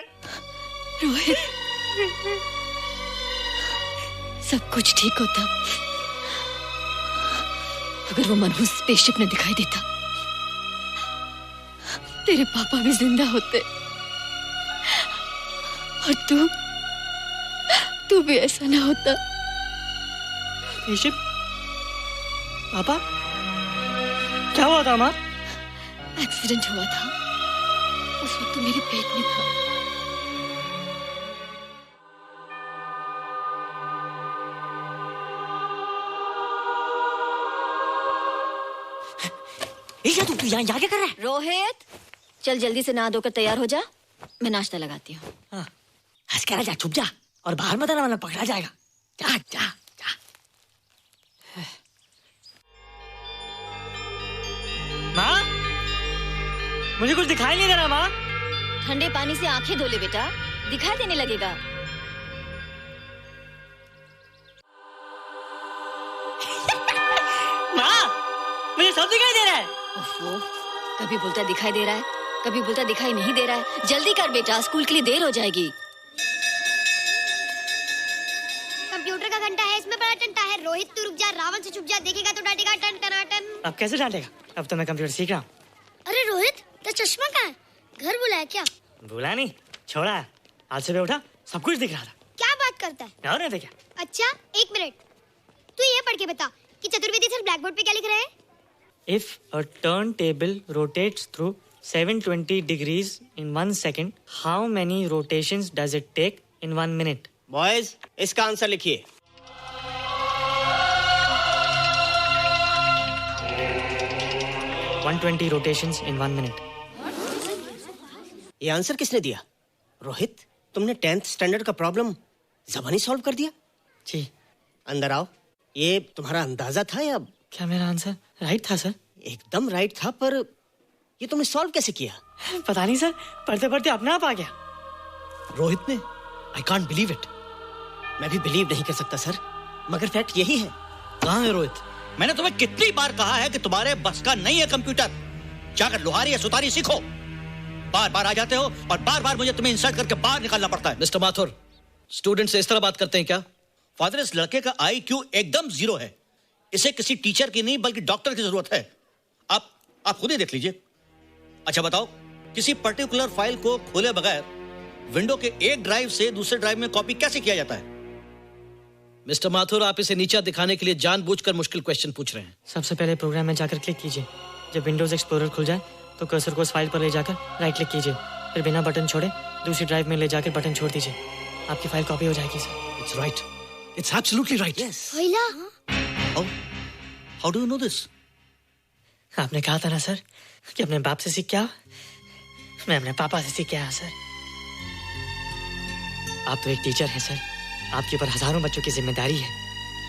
रोहित, सब कुछ ठीक होता अगर वो मनहूस स्पेसशिप न दिखाई देता। तेरे पापा भी जिंदा होते और तू भी ऐसा ना होता। स्पेसशिप? पापा? क्या हुआ था माँ? एक्सीडेंट हुआ था, उस वक्त तो मेरे पेट में था। ईशा तू यहाँ क्या कर रहा है? रोहित, चल जल्दी से नहा धोकर तैयार हो जा, मैं नाश्ता लगाती हूँ। हंस कर जा, छुप जा और बाहर मत आना वरना पकड़ा जाएगा। जा जा जा। माँ, मुझे कुछ दिखाई नहीं दे रहा माँ। ठंडे पानी से आंखें धो ले बेटा, दिखाई देने लगेगा। माँ, मुझे सब दिखाई दे रहा है। ओफो, कभी बोलता दिखाई दे रहा है, कभी बोलता दिखाई नहीं दे रहा है। जल्दी कर बेटा, स्कूल के लिए देर हो जाएगी। कंप्यूटर का घंटा है, इसमें बड़ा टंटा है। रोहित तू रुक जा, रावण से छुप जा, देखेगा तो डांटेगा टन टनाटन। अब कैसे डांटेगा? अब तो मैं कंप्यूटर सीख रहा हूँ। अरे रोहित, तेरा चश्मा कहाँ है? घर बुलाया क्या? भूला नहीं, छोड़ा है। आज सुबह उठा, सब कुछ दिख रहा था। क्या बात करता है? और नहीं तो क्या? अच्छा, एक मिनट, तू ये पढ़ के बता कि चतुर्वेदी सर ब्लैक बोर्ड पे क्या लिख रहे हैं? If a turntable rotates through 720 degrees in 1 second, how many rotations does it take in 1 minute? Boys, इसका आंसर लिखिए। One 120 rotations in 1 minute. ये आंसर किसने दिया? रोहित, तुमने 10th स्टैंडर्ड का प्रॉब्लम ज़बानी सॉल्व कर दिया? जी। अंदर आओ। ये तुम्हारा अंदाजा था या? क्या मेरा आंसर राइट था सर? एकदम राइट था, पर ये तुमने सॉल्व कैसे किया? पता नहीं सर, पढ़ते पढ़ते अपने आप आ गया। रोहित ने, आई कांट बिलीव इट। मैं भी बिलीव नहीं कर सकता सर, मगर फैक्ट यही है। कहाँ है रोहित? मैंने तुम्हें कितनी बार कहा है कि तुम्हारे बस का नहीं है कंप्यूटर। जाकर लोहारी या सुतारी सीखो। बार बार आ जाते हो और बार बार मुझे तुम्हें इंसल्ट करके बाहर निकालना पड़ता है। मिस्टर माथुर, स्टूडेंट से इस तरह बात करते हैं क्या? फादर, इस लड़के का IQ एकदम 0 है। इसे किसी टीचर की नहीं बल्कि डॉक्टर की जरूरत है। आप खुद ही देख लीजिए। अच्छा बताओ, किसी पर्टिकुलर फाइल को खोले बगैर विंडो के एक ड्राइव से दूसरे ड्राइव में कॉपी कैसे किया जाता है? मिस्टर माथुर, आप इसे नीचा दिखाने के लिए जानबूझकर मुश्किल क्वेश्चन पूछ रहे हैं। सबसे पहले प्रोग्राम में जाकर क्लिक कीजिए। जब विंडोज एक्सप्लोरर खुल जाए तो कर्सर को उस फाइल पर ले जाकर राइट क्लिक कीजिए, फिर बिना बटन छोड़े दूसरी ड्राइव में ले जाकर बटन छोड़ दीजिए। आपकी फाइल कॉपी हो जाएगी sir. It's right, it's absolutely right. Yes. How do you know this? आपने कहा था ना सर कि अपने बाप से सीख के आओ। मैं अपने पापा से सीख के आया सर। आप तो एक टीचर हैं सर, आपके ऊपर हजारों बच्चों की जिम्मेदारी है।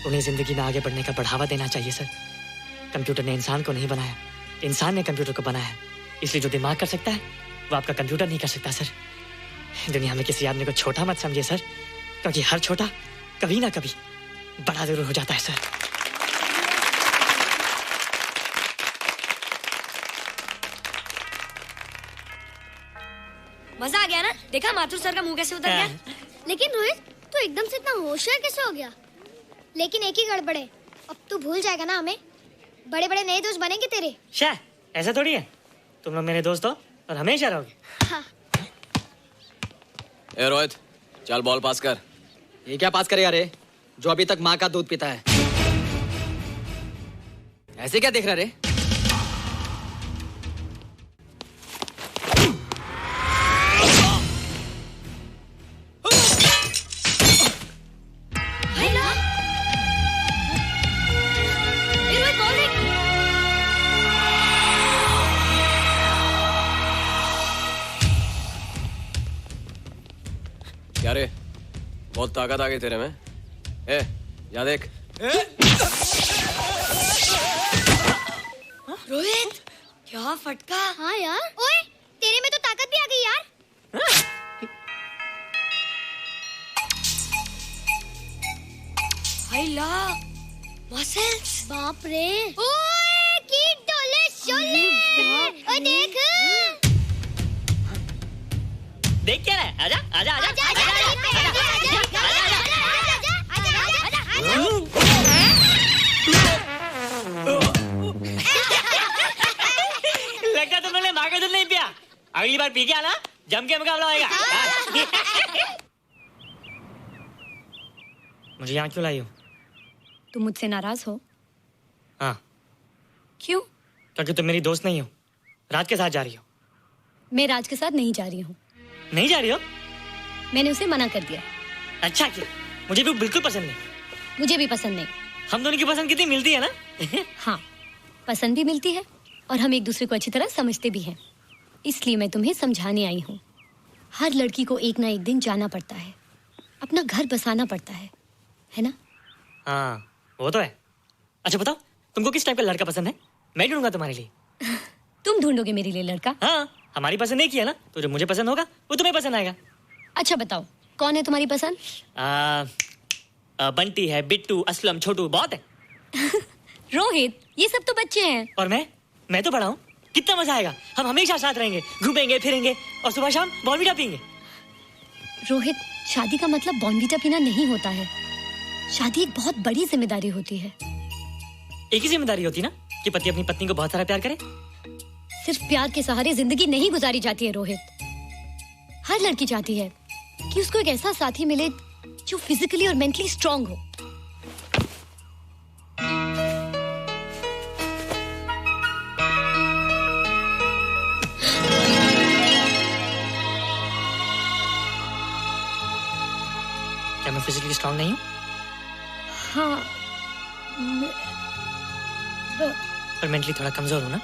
उन्हें जिंदगी में आगे बढ़ने का बढ़ावा देना चाहिए सर। कंप्यूटर ने इंसान को नहीं बनाया, इंसान ने कंप्यूटर को बनाया है। इसलिए जो दिमाग कर सकता है वो आपका कंप्यूटर नहीं कर सकता सर। दुनिया में किसी आदमी को छोटा मत समझिए सर, क्योंकि हर छोटा कभी ना कभी बड़ा जरूर हो जाता है सर। मजा आ गया ना? देखा माथुर सर का मुंह कैसे उतर गया? लेकिन रोहित, तू एकदम से इतना होशियार कैसे हो गया? लेकिन एक ही गड़बड़ है, अब तू भूल जाएगा ना हमें। बड़े बड़े नए दोस्त बनेंगे तेरे। शाह, ऐसा थोड़ी है। तुम लोग मेरे दोस्त हो और हमेशा रहोगे। हाँ। ए रोहित, चल बॉल पास कर। ये क्या पास करे यार, जो अभी तक माँ का दूध पीता है? ऐसे क्या देख रहा रे? क्या रे, बहुत ताकत आ गई तेरे में। ए, या देख। रोहित, क्या फटका। हाँ यार, ओए तेरे में तो ताकत भी आ गई यार। हाइला, मसल्स। बाप रे। ओए कीट डोले शोले। ओए देख। देख क्या रहा है? आजा आजा आजा आजा आजा लगता तुमने माँ का दूध नहीं पिया। अगली बार पी के आना, जम के मुकाबला होएगा। मुझे यहाँ क्यों लाई हो? तुम मुझसे नाराज हो? हाँ। क्यों? क्योंकि तुम मेरी दोस्त नहीं हो, राज के साथ जा रही हो। मैं राज के साथ नहीं जा रही हूँ। नहीं जा रही हो? मैंने उसे मना कर दिया। अच्छा किया, मुझे भी बिल्कुल पसंद नहीं। मुझे भी पसंद नहीं। हम दोनों की पसंद कितनी मिलती है ना? हाँ, पसंद भी मिलती है और हम एक दूसरे को अच्छी तरह समझते भी हैं। इसलिए मैं तुम्हें समझाने आई हूँ। हर लड़की को एक ना एक दिन जाना पड़ता है, अपना घर बसाना पड़ता है ना? हाँ वो तो है। अच्छा बताओ, तुमको किस टाइप का लड़का पसंद है? मैं ढूंढूंगा तुम्हारे लिए। तुम ढूंढोगे मेरे लिए लड़का? हाँ, हमारी पसंद नहीं किया ना, तो जो मुझे पसंद होगा वो तुम्हें पसंद आएगा। अच्छा बताओ, कौन है तुम्हारी पसंद? बंटी है, बिट्टू, असलम, छोटू, बहुत है। रोहित, ये सब तो बच्चे हैं। और मैं तो बड़ा हूँ। कितना मजा आएगा, हम हमेशा साथ रहेंगे, घूमेंगे फिरेंगे और सुबह शाम बॉर्नवीटा पीएंगे। रोहित, शादी का मतलब बॉर्नवीटा पीना नहीं होता है। शादी एक बहुत बड़ी जिम्मेदारी होती है। एक ही जिम्मेदारी होती ना कि पति अपनी पत्नी को बहुत सारा प्यार करे। सिर्फ प्यार के सहारे जिंदगी नहीं गुजारी जाती है रोहित। हर लड़की चाहती है कि उसको एक ऐसा साथी मिले जो फिजिकली और मेंटली स्ट्रांग हो। क्या मैं फिजिकली स्ट्रांग नहीं हूँ? हाँ, पर मेंटली थोड़ा कमजोर हूँ ना?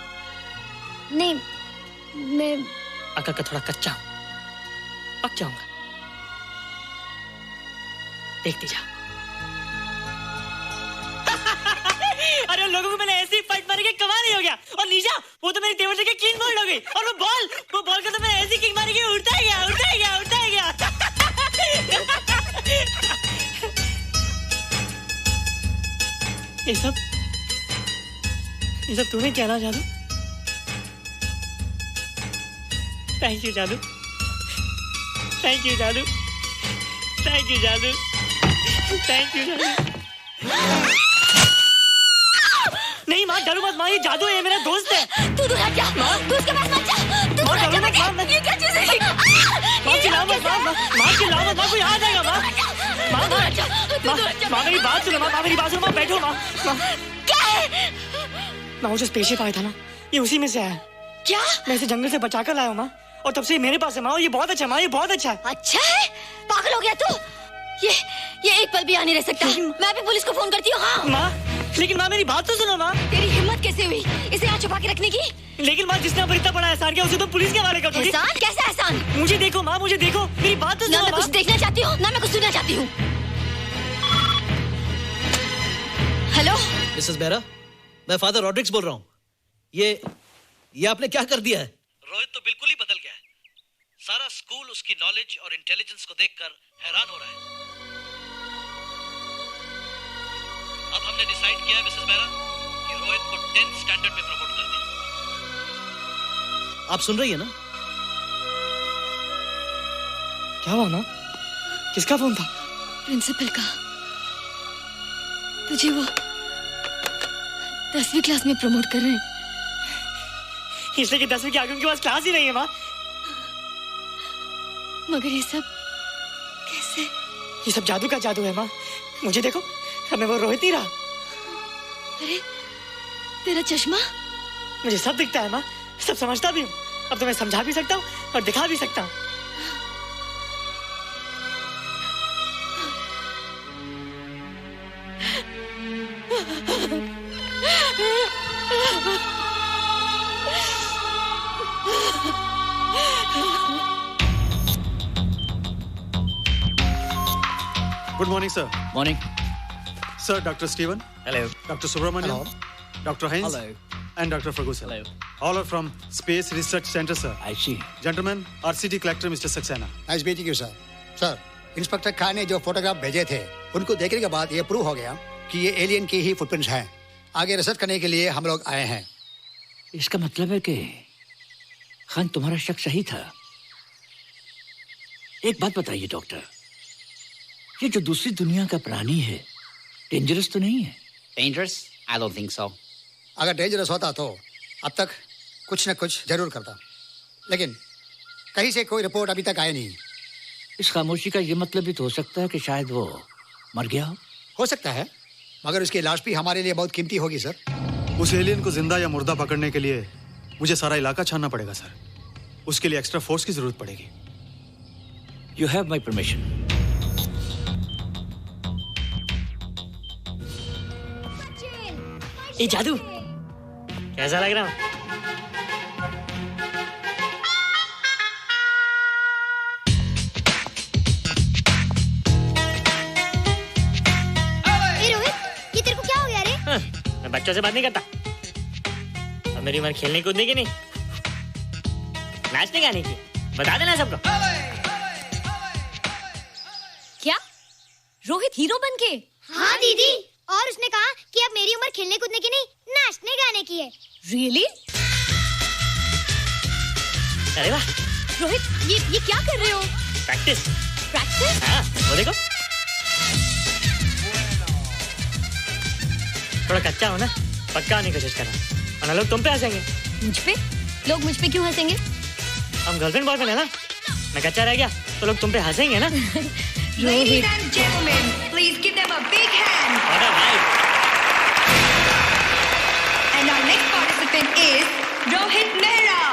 नहीं, मैं अकल का थोड़ा कच्चा हूँ, पक जाऊंगा। देखती जा। अरे उन लोगों को मैंने ऐसी फाइट मारी कि कमाल ही हो गया। और निशा, वो तो मेरी टेबल से क्लीन बोल्ड हो गई। और वो बॉल का तो मैंने ऐसी किक मारी कि उड़ता ही गया। ये सब तूने क्या ना जादू? थैंक यू जादू। नहीं माँ, डरो मत माँ, ये जादू है, मेरा दोस्त है। तू दूर हट जा, तू उसके पास मत जा। तू दूर हट जा बेटे, ये क्या चीज़ है? माँ चिल्लाओ मत, कोई आ जाएगा। माँ मेरी बात सुनो, माँ बैठो। माँ क्या है? माँ वो जो स्पेसशिप आया था ना, ये उसी में से आया। क्या? मैं इसे जंगल से बचाकर लाया हूँ माँ, और तब से ये मेरे पास है माँ। और ये बहुत अच्छा है माँ, ये बहुत अच्छा है। अच्छा है? पागल हो गया तू? ये एक पल भी यहाँ नहीं रह सकता। मैं भी पुलिस को फोन करती हूँ। हाँ माँ, लेकिन माँ मेरी बात तो सुनो माँ। तेरी हिम्मत कैसे हुई इसे यहाँ छुपा के रखने की? लेकिन माँ, जिसने पर इतना बड़ा एहसान किया उसे तो पुलिस के हवाले कर दोगी। एहसान? कैसा एहसान? मुझे देखो माँ, मेरी बात तो सुनो। ना मैं कुछ देखना चाहती हूँ, ना मैं कुछ सुनना चाहती हूँ। हेलो मिसेस बेरा, मैं फादर रॉड्रिक्स बोल रहा हूँ। ये आपने क्या कर दिया है? रोहित तो बिल्कुल ही बदल गया है। सारा स्कूल उसकी नॉलेज और इंटेलिजेंस को देखकर हैरान हो रहा है। अब हमने डिसाइड किया है मिसेस बेरा कि रोहित को 10th स्टैंडर्ड में प्रमोट कर दें। आप सुन रही है ना? क्या हुआ माँ? किसका फोन था? प्रिंसिपल का। तुझे वो 10वीं क्लास में प्रमोट कर रहे हैं। इसलिए कि 10वीं के आगे उनके पास क्लास ही नहीं है माँ। मगर ये सब कैसे? ये सब जादू का जादू है माँ। मुझे देखो, हमें वो रोहित ही रहा। अरे तेरा चश्मा? मुझे सब दिखता है माँ, सब समझता भी हूँ। अब तो मैं समझा भी सकता हूँ और दिखा भी सकता हूँ। Good morning, sir. Morning. Sir, Dr. Steven. Hello. Dr. Subramaniam. Dr. Heinz. Hello. And Dr. Ferguson. Hello. All are from Space Research Center, sir. I see. Gentlemen, RCT collector Mr. Saxena. Nice meeting you sir. Sir, inspector Khan ने जो फोटोग्राफ भेजे थे उनको देखने के बाद ये प्रूव हो गया कि ये एलियन की ही फुटप्रिंट्स हैं। आगे रिसर्च करने के लिए हम लोग आए हैं। इसका मतलब है कि खान तुम्हारा शक सही था। एक बात बताइए डॉक्टर, ये जो दूसरी दुनिया का प्राणी है डेंजरस तो नहीं है? Dangerous? I don't think so. अगर डेंजरस होता तो अब तक कुछ न कुछ जरूर करता, लेकिन कहीं से कोई रिपोर्ट अभी तक आई नहीं। इस खामोशी का ये मतलब भी तो हो सकता है कि शायद वो मर गया हो सकता है, मगर उसकी लाश भी हमारे लिए बहुत कीमती होगी सर। उस एलियन को जिंदा या मुर्दा पकड़ने के लिए मुझे सारा इलाका छानना पड़ेगा सर। उसके लिए एक्स्ट्रा फोर्स की जरूरत पड़ेगी। You have my permission. ये जादू कैसा लग रहा? मैं बच्चों से बात नहीं करता। अब मेरी उम्र खेलने कूदने की नहीं, नाचने गाने की। बता देना सबको। क्या रोहित हीरो बन के? हाँ दीदी, और उसने कहा कि अब मेरी उम्र खेलने कूदने की नहीं, नाचने गाने की है। रियली? अरे वाह रोहित, ये क्या कर रहे हो? प्रैक्टिस। प्रैक्टिस? हाँ, वो देखो। थोड़ा कच्चा हो ना, पक्का होने की कोशिश कर रहा हूँ, वरना लोग तुम पे हंसेंगे। मुझ पे? लोग मुझ पे क्यों हंसेंगे? हम गर्लफ्रेंड बॉयफ्रेंड है ना, मैं कच्चा रह गया तो लोग तुम पे हंसेंगे ना। Ladies and gentlemen, please give them a big hand. What a night. And our next participant is Rohit Mehra.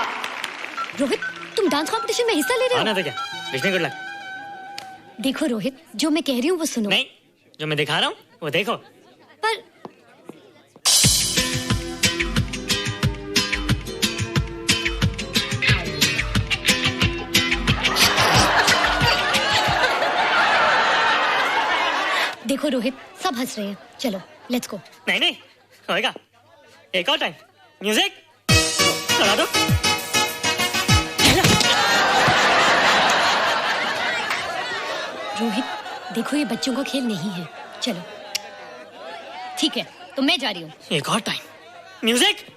Rohit, तुम डांस कंपटीशन में हिस्सा ले रहे हो? हाँ ना तो क्या, विश मी गुड लक। देखो रोहित, जो मैं कह रही हूँ वो सुनो। नहीं, जो मैं दिखा रहा हूँ वो देखो। पर देखो रोहित, सब हंस रहे हैं। चलो लेट्स गो। नहीं नहीं होएगा, एक और टाइम। म्यूजिक चला दो। रोहित देखो, ये बच्चों का खेल नहीं है। चलो ठीक है, तो मैं जा रही हूँ। एक और time. Music.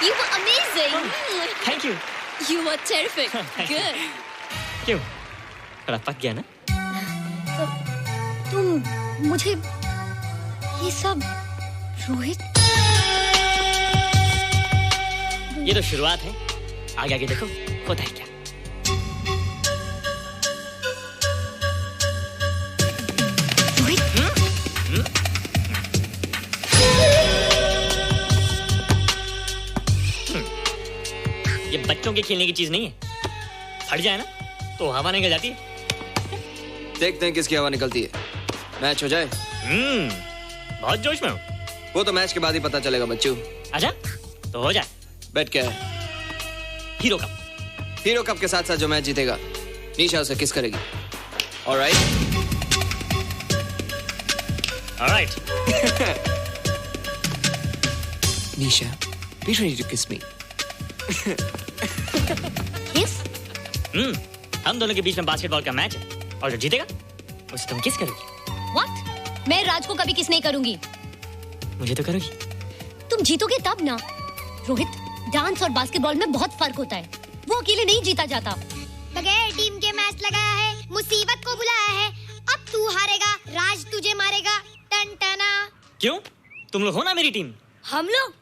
You were amazing. Thank you. You were terrific. Good. क्यों? थोड़ा पक गया ना? तुम मुझे ये सब रोहित। ये तो शुरुआत है, आगे आगे देखो होता है क्या। ये बच्चों के खेलने की चीज नहीं है, फट जाए ना तो हवा निकल जाती है। देखते हैं किसकी हवा निकलती है। मैच हो जाए। बहुत जोश में हूँ। वो तो मैच के बाद ही पता चलेगा बच्चू। अच्छा तो हो जाए। बेट क्या है? Hero cup. हीरो कप के साथ साथ जो मैच जीतेगा निशा उसे किस करेगी। Alright. Alright. Nisha, be ready to kiss me. किस? हम दोनों के बीच में बास्केटबॉल का मैच है और जो जीतेगा उसे तुम किस करोगी? What? मैं राज को कभी किस नहीं करूंगी। मुझे तो करोगी। तुम जीतोगे तब ना। रोहित, डांस और बास्केटबॉल में बहुत फर्क होता है। वो अकेले नहीं जीता जाता। बगैर टीम के मैच लगाया है, मुसीबत को बुलाया है। अब तू हारेगा, राज तुझे मारेगा। टन टना। क्यों? तुम लोग हो ना मेरी टीम। हम लोग?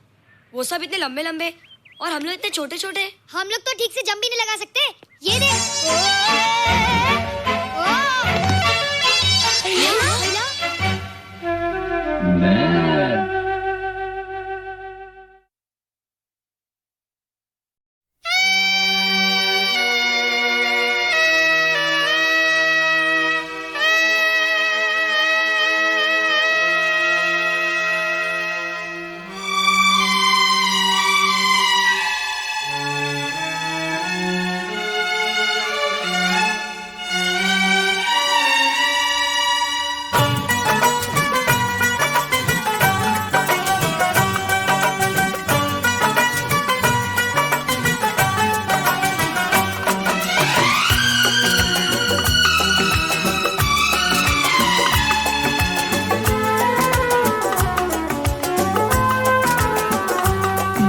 वो सब इतने लंबे लंबे और हम लोग इतने छोटे छोटे। हम लोग तो ठीक से जंप भी नहीं लगा सकते। ये देख।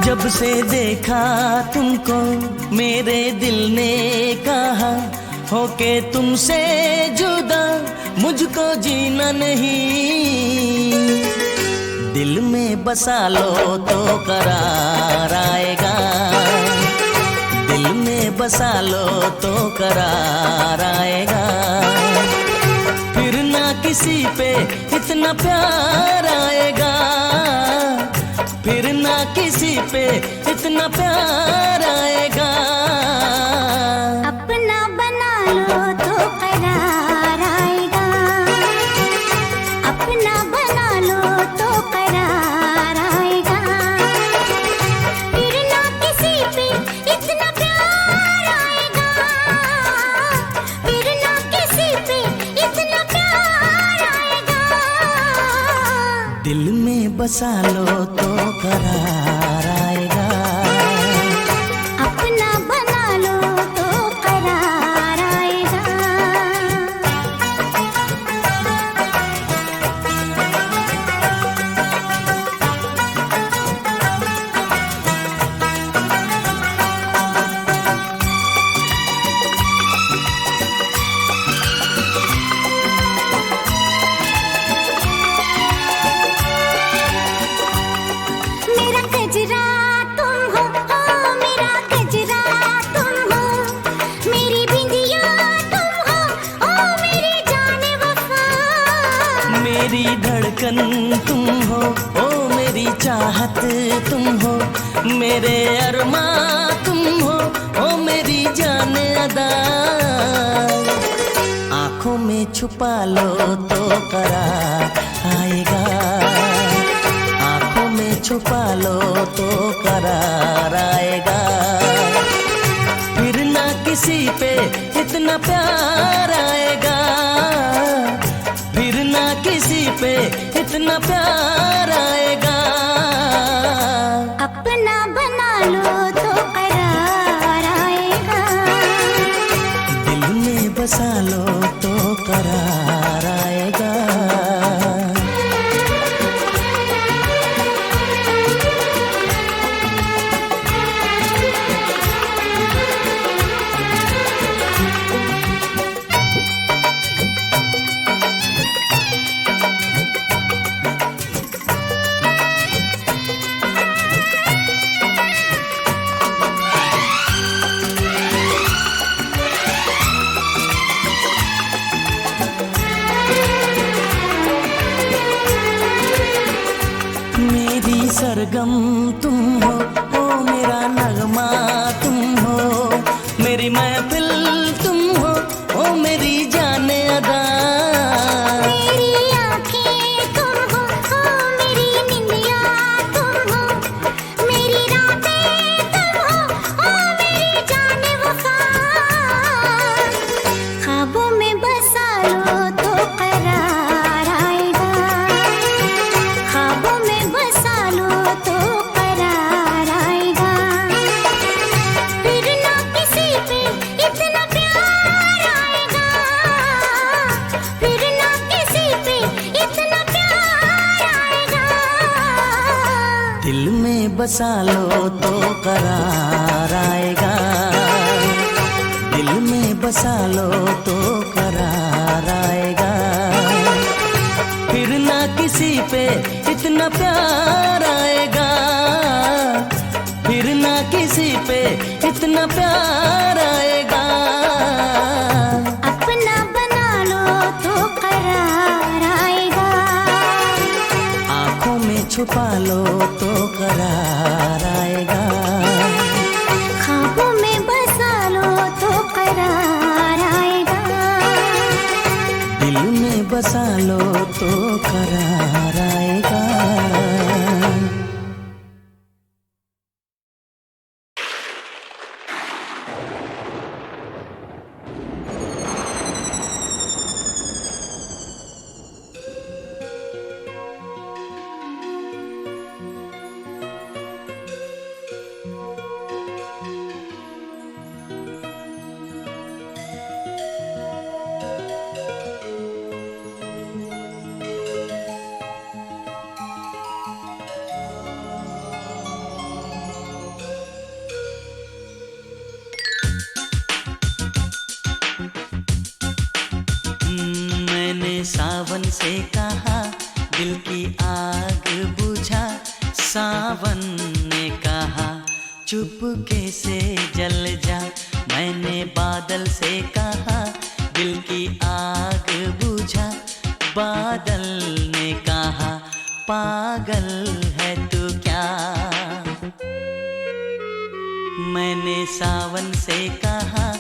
जब से देखा तुमको मेरे दिल ने कहा होके तुमसे जुदा मुझको जीना नहीं। दिल में बसा लो तो करार आएगा, दिल में बसा लो तो करार आएगा। फिर ना किसी पे इतना प्यार आएगा, फिर ना किसी पे इतना प्यार आएगा। अपना बना लो तो करार आएगा, अपना बना लो तो करार आएगा। फिर ना किसी पे इतना प्यार आएगा, फिर ना किसी पे इतना प्यार आएगा। दिल में बसा लो तो करार आएगा, अपना बना लो तो करार आएगा। मेरा गजरा तुम हो, ओ मेरा गजरा तुम हो। मेरी बिंदिया तुम हो, ओ मेरी जाने वफा। मेरी धड़कन तुम हो, ओ मेरी चाहत तुम हो। मेरे अरमा तुम हो, ओ मेरी जाने अदा। आँखों में छुपा लो तो करार आएगा, आँखों में छुपा लो तो करार आएगा। फिर ना किसी पे इतना प्यार आएगा, फिर ना किसी पे इतना प्यार आएगा। अपना बना लो तो करार आएगा, दिल में बसा लो तो करार आएगा। मेरी सरगम तुम हो, ओ मेरा नगमा तुम हो। मेरी महफिल तुम हो, ओ मेरी जाने अदा। बसा लो तो करार आएगा, दिल में बसा लो तो करार आएगा। फिर ना किसी पे इतना प्यार आएगा, फिर ना किसी पे इतना प्यार आएगा। अपना बना लो तो करार आएगा, आँखों में छुपा लो तो करार आएगा। ख्वाबों में बसा लो तो करार आएगा, दिल में बसा लो तो करार आएगा। सावन से कहा दिल की आग बुझा, सावन ने कहा चुपके से जल जा। मैंने बादल से कहा दिल की आग बुझा, बादल ने कहा पागल है तू क्या। मैंने सावन से कहा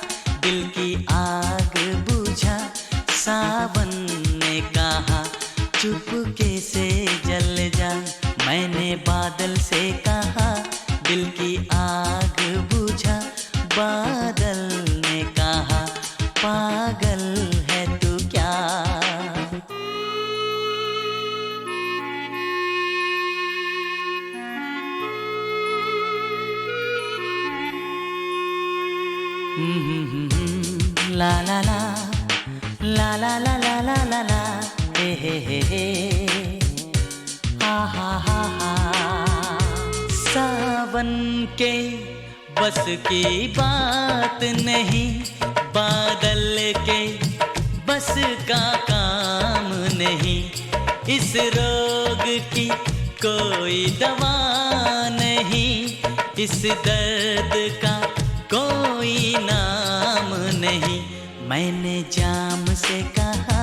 दिल की आग बुझा, सावन ने कहा चुपके से जल जा। मैंने बादल से कहा दिल की आग बुझा, बादल ने कहा पागल है तू क्या। ला ला ला ला ला ला ला ला ला ला, हे हा हा हा हा। सावन के बस की बात नहीं, बादल के बस का काम नहीं। इस रोग की कोई दवा नहीं, इस दर्द का कोई नाम नहीं। मैंने जाम से कहा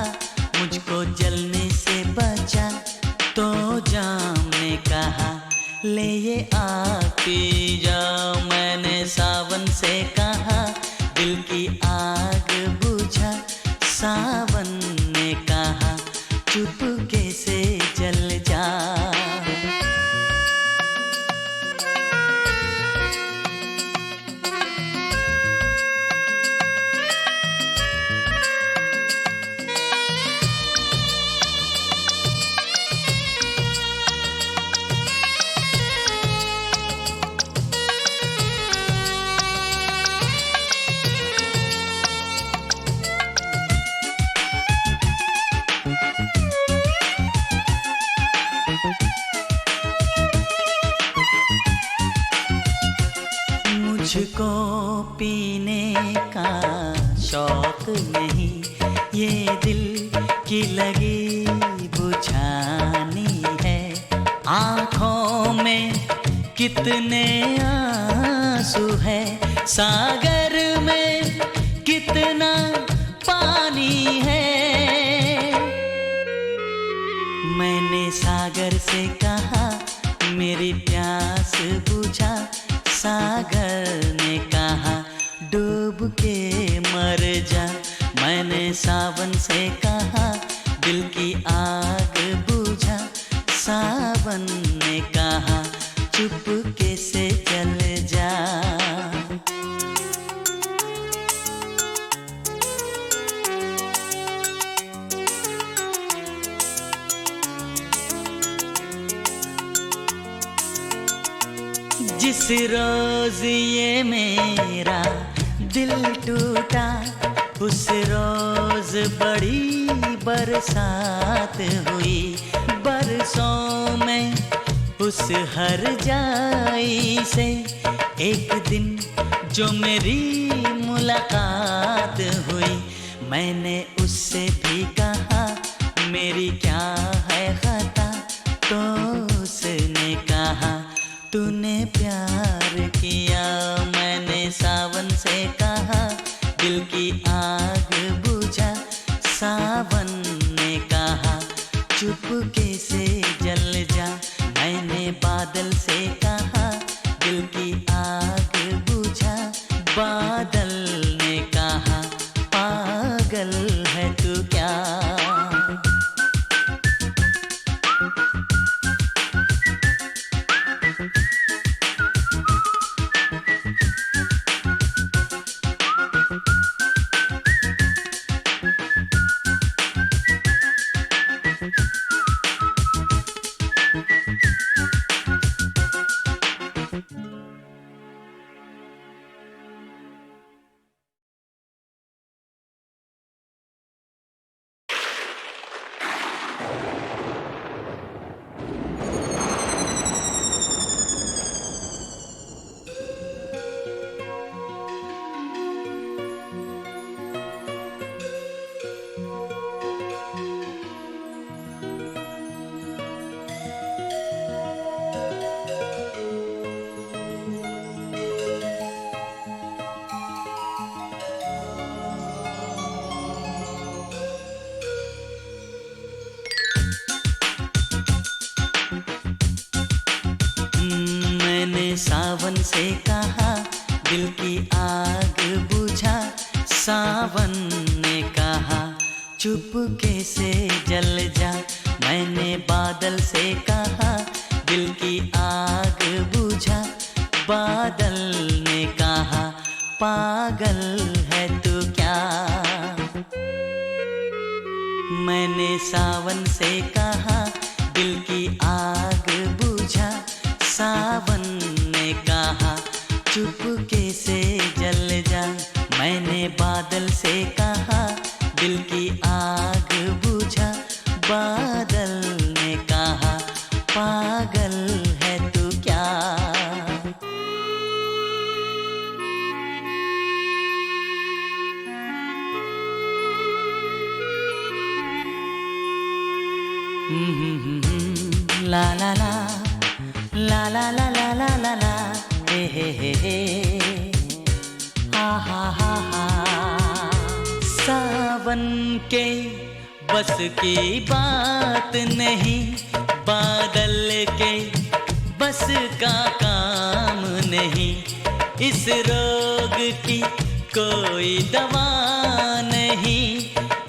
मुझको जलने से बचा, तो जाम ने कहा ले ये आग पी जाओ। मैंने सावन से कहा दिल की आग बुझा, सावन ने कहा चुपके से जल जा। मुझको पीने का शौक नहीं, ये दिल की लगी बुझानी है। आँखों में कितने आंसू है, सागर में कितना पानी है। मैंने सागर से कहा मेरी प्यास बुझा, सागर ने कहा डूब के मर जा। मैंने सावन से कहा दिल की आग बुझा, सावन ने कहा चुपके से जल जा। जिस रोज ये मेरा दिल टूटा, उस रोज बड़ी बरसात हुई। बरसों में उस हर जाई से एक दिन जो मेरी मुलाकात हुई, मैंने उससे भी कहा मेरी क्या है खता, तो उसने कहा तूने प्यार किया। मैंने सावन से कहा दिल की आग बुझा, सावन ने कहा चुपके से जल जा। मैंने बादल से कहा दिल की आग बुझा, बादल ने कहा पागल है तू क्या। सावन से कहा दिल की आग बुझा, सावन ने कहा चुपके से जल जा। मैंने बादल से कहा दिल की आग बुझा, बादल ने कहा पागल है तू क्या। मैंने सावन से कहा दिल की आग बुझा, सावन ने कहा चुपके से जल जा। मैंने बादल से कहा दिल की आग बुझा, बादल ने कहा पागल है तू क्या। ला ला ला ला ला ला ला ला ला ला हे हा हा हा हा। सावन के बस की बात नहीं, बादल के बस का काम नहीं। इस रोग की कोई दवा नहीं,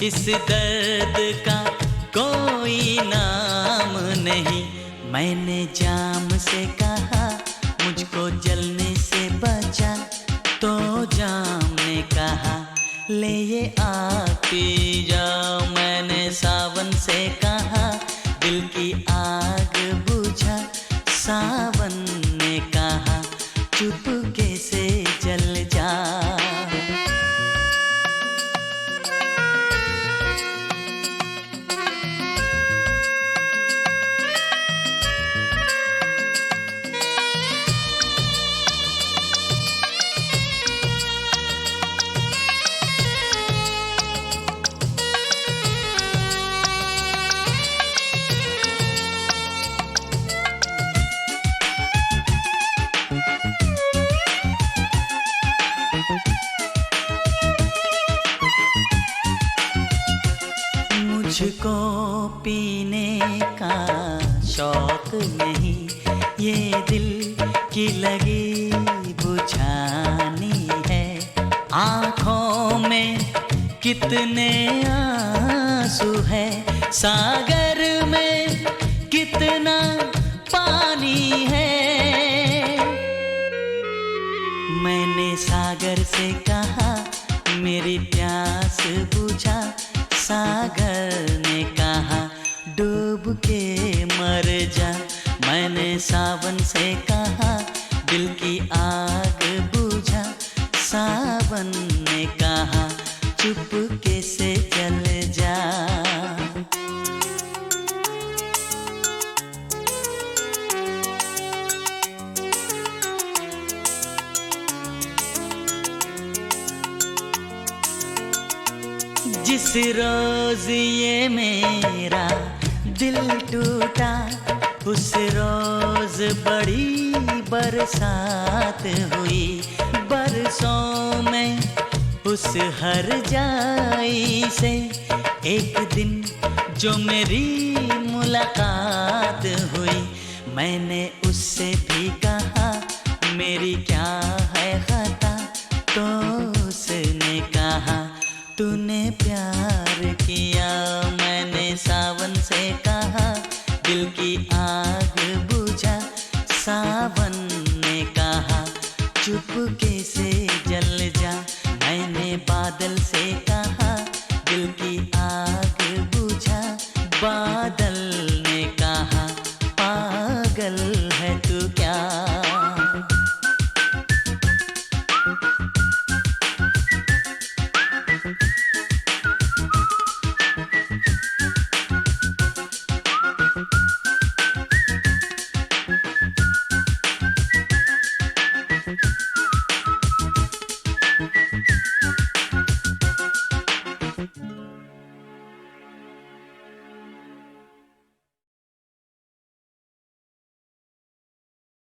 इस दर्द का कोई नाम नहीं। मैंने जाम से कहा मुझको जलने से बचा, तो जाम ने कहा ले ये आग पी जाओ। मैंने सावन से कहा दिल की आग बुझा, सावन ने कहा चुपके से जल जा। मुझको पीने का शौक नहीं, ये दिल की लगी बुझानी है। आँखों में कितने आंसू है, सागर में कितना पानी है। मैंने सागर से कहा मेरी प्यास बुझा, सागर ने कहा डूब के मर जा। मैंने सावन से कहा दिल की आग बुझा, सावन ने कहा चुपके से जल जा। जिस रोज ये मेरा दिल टूटा उस रोज बड़ी बरसात हुई। बरसों में उस हर जाई से एक दिन जो मेरी मुलाकात हुई। मैंने उससे भी कहा मेरी क्या है खता, तो उसने कहा तूने प्यार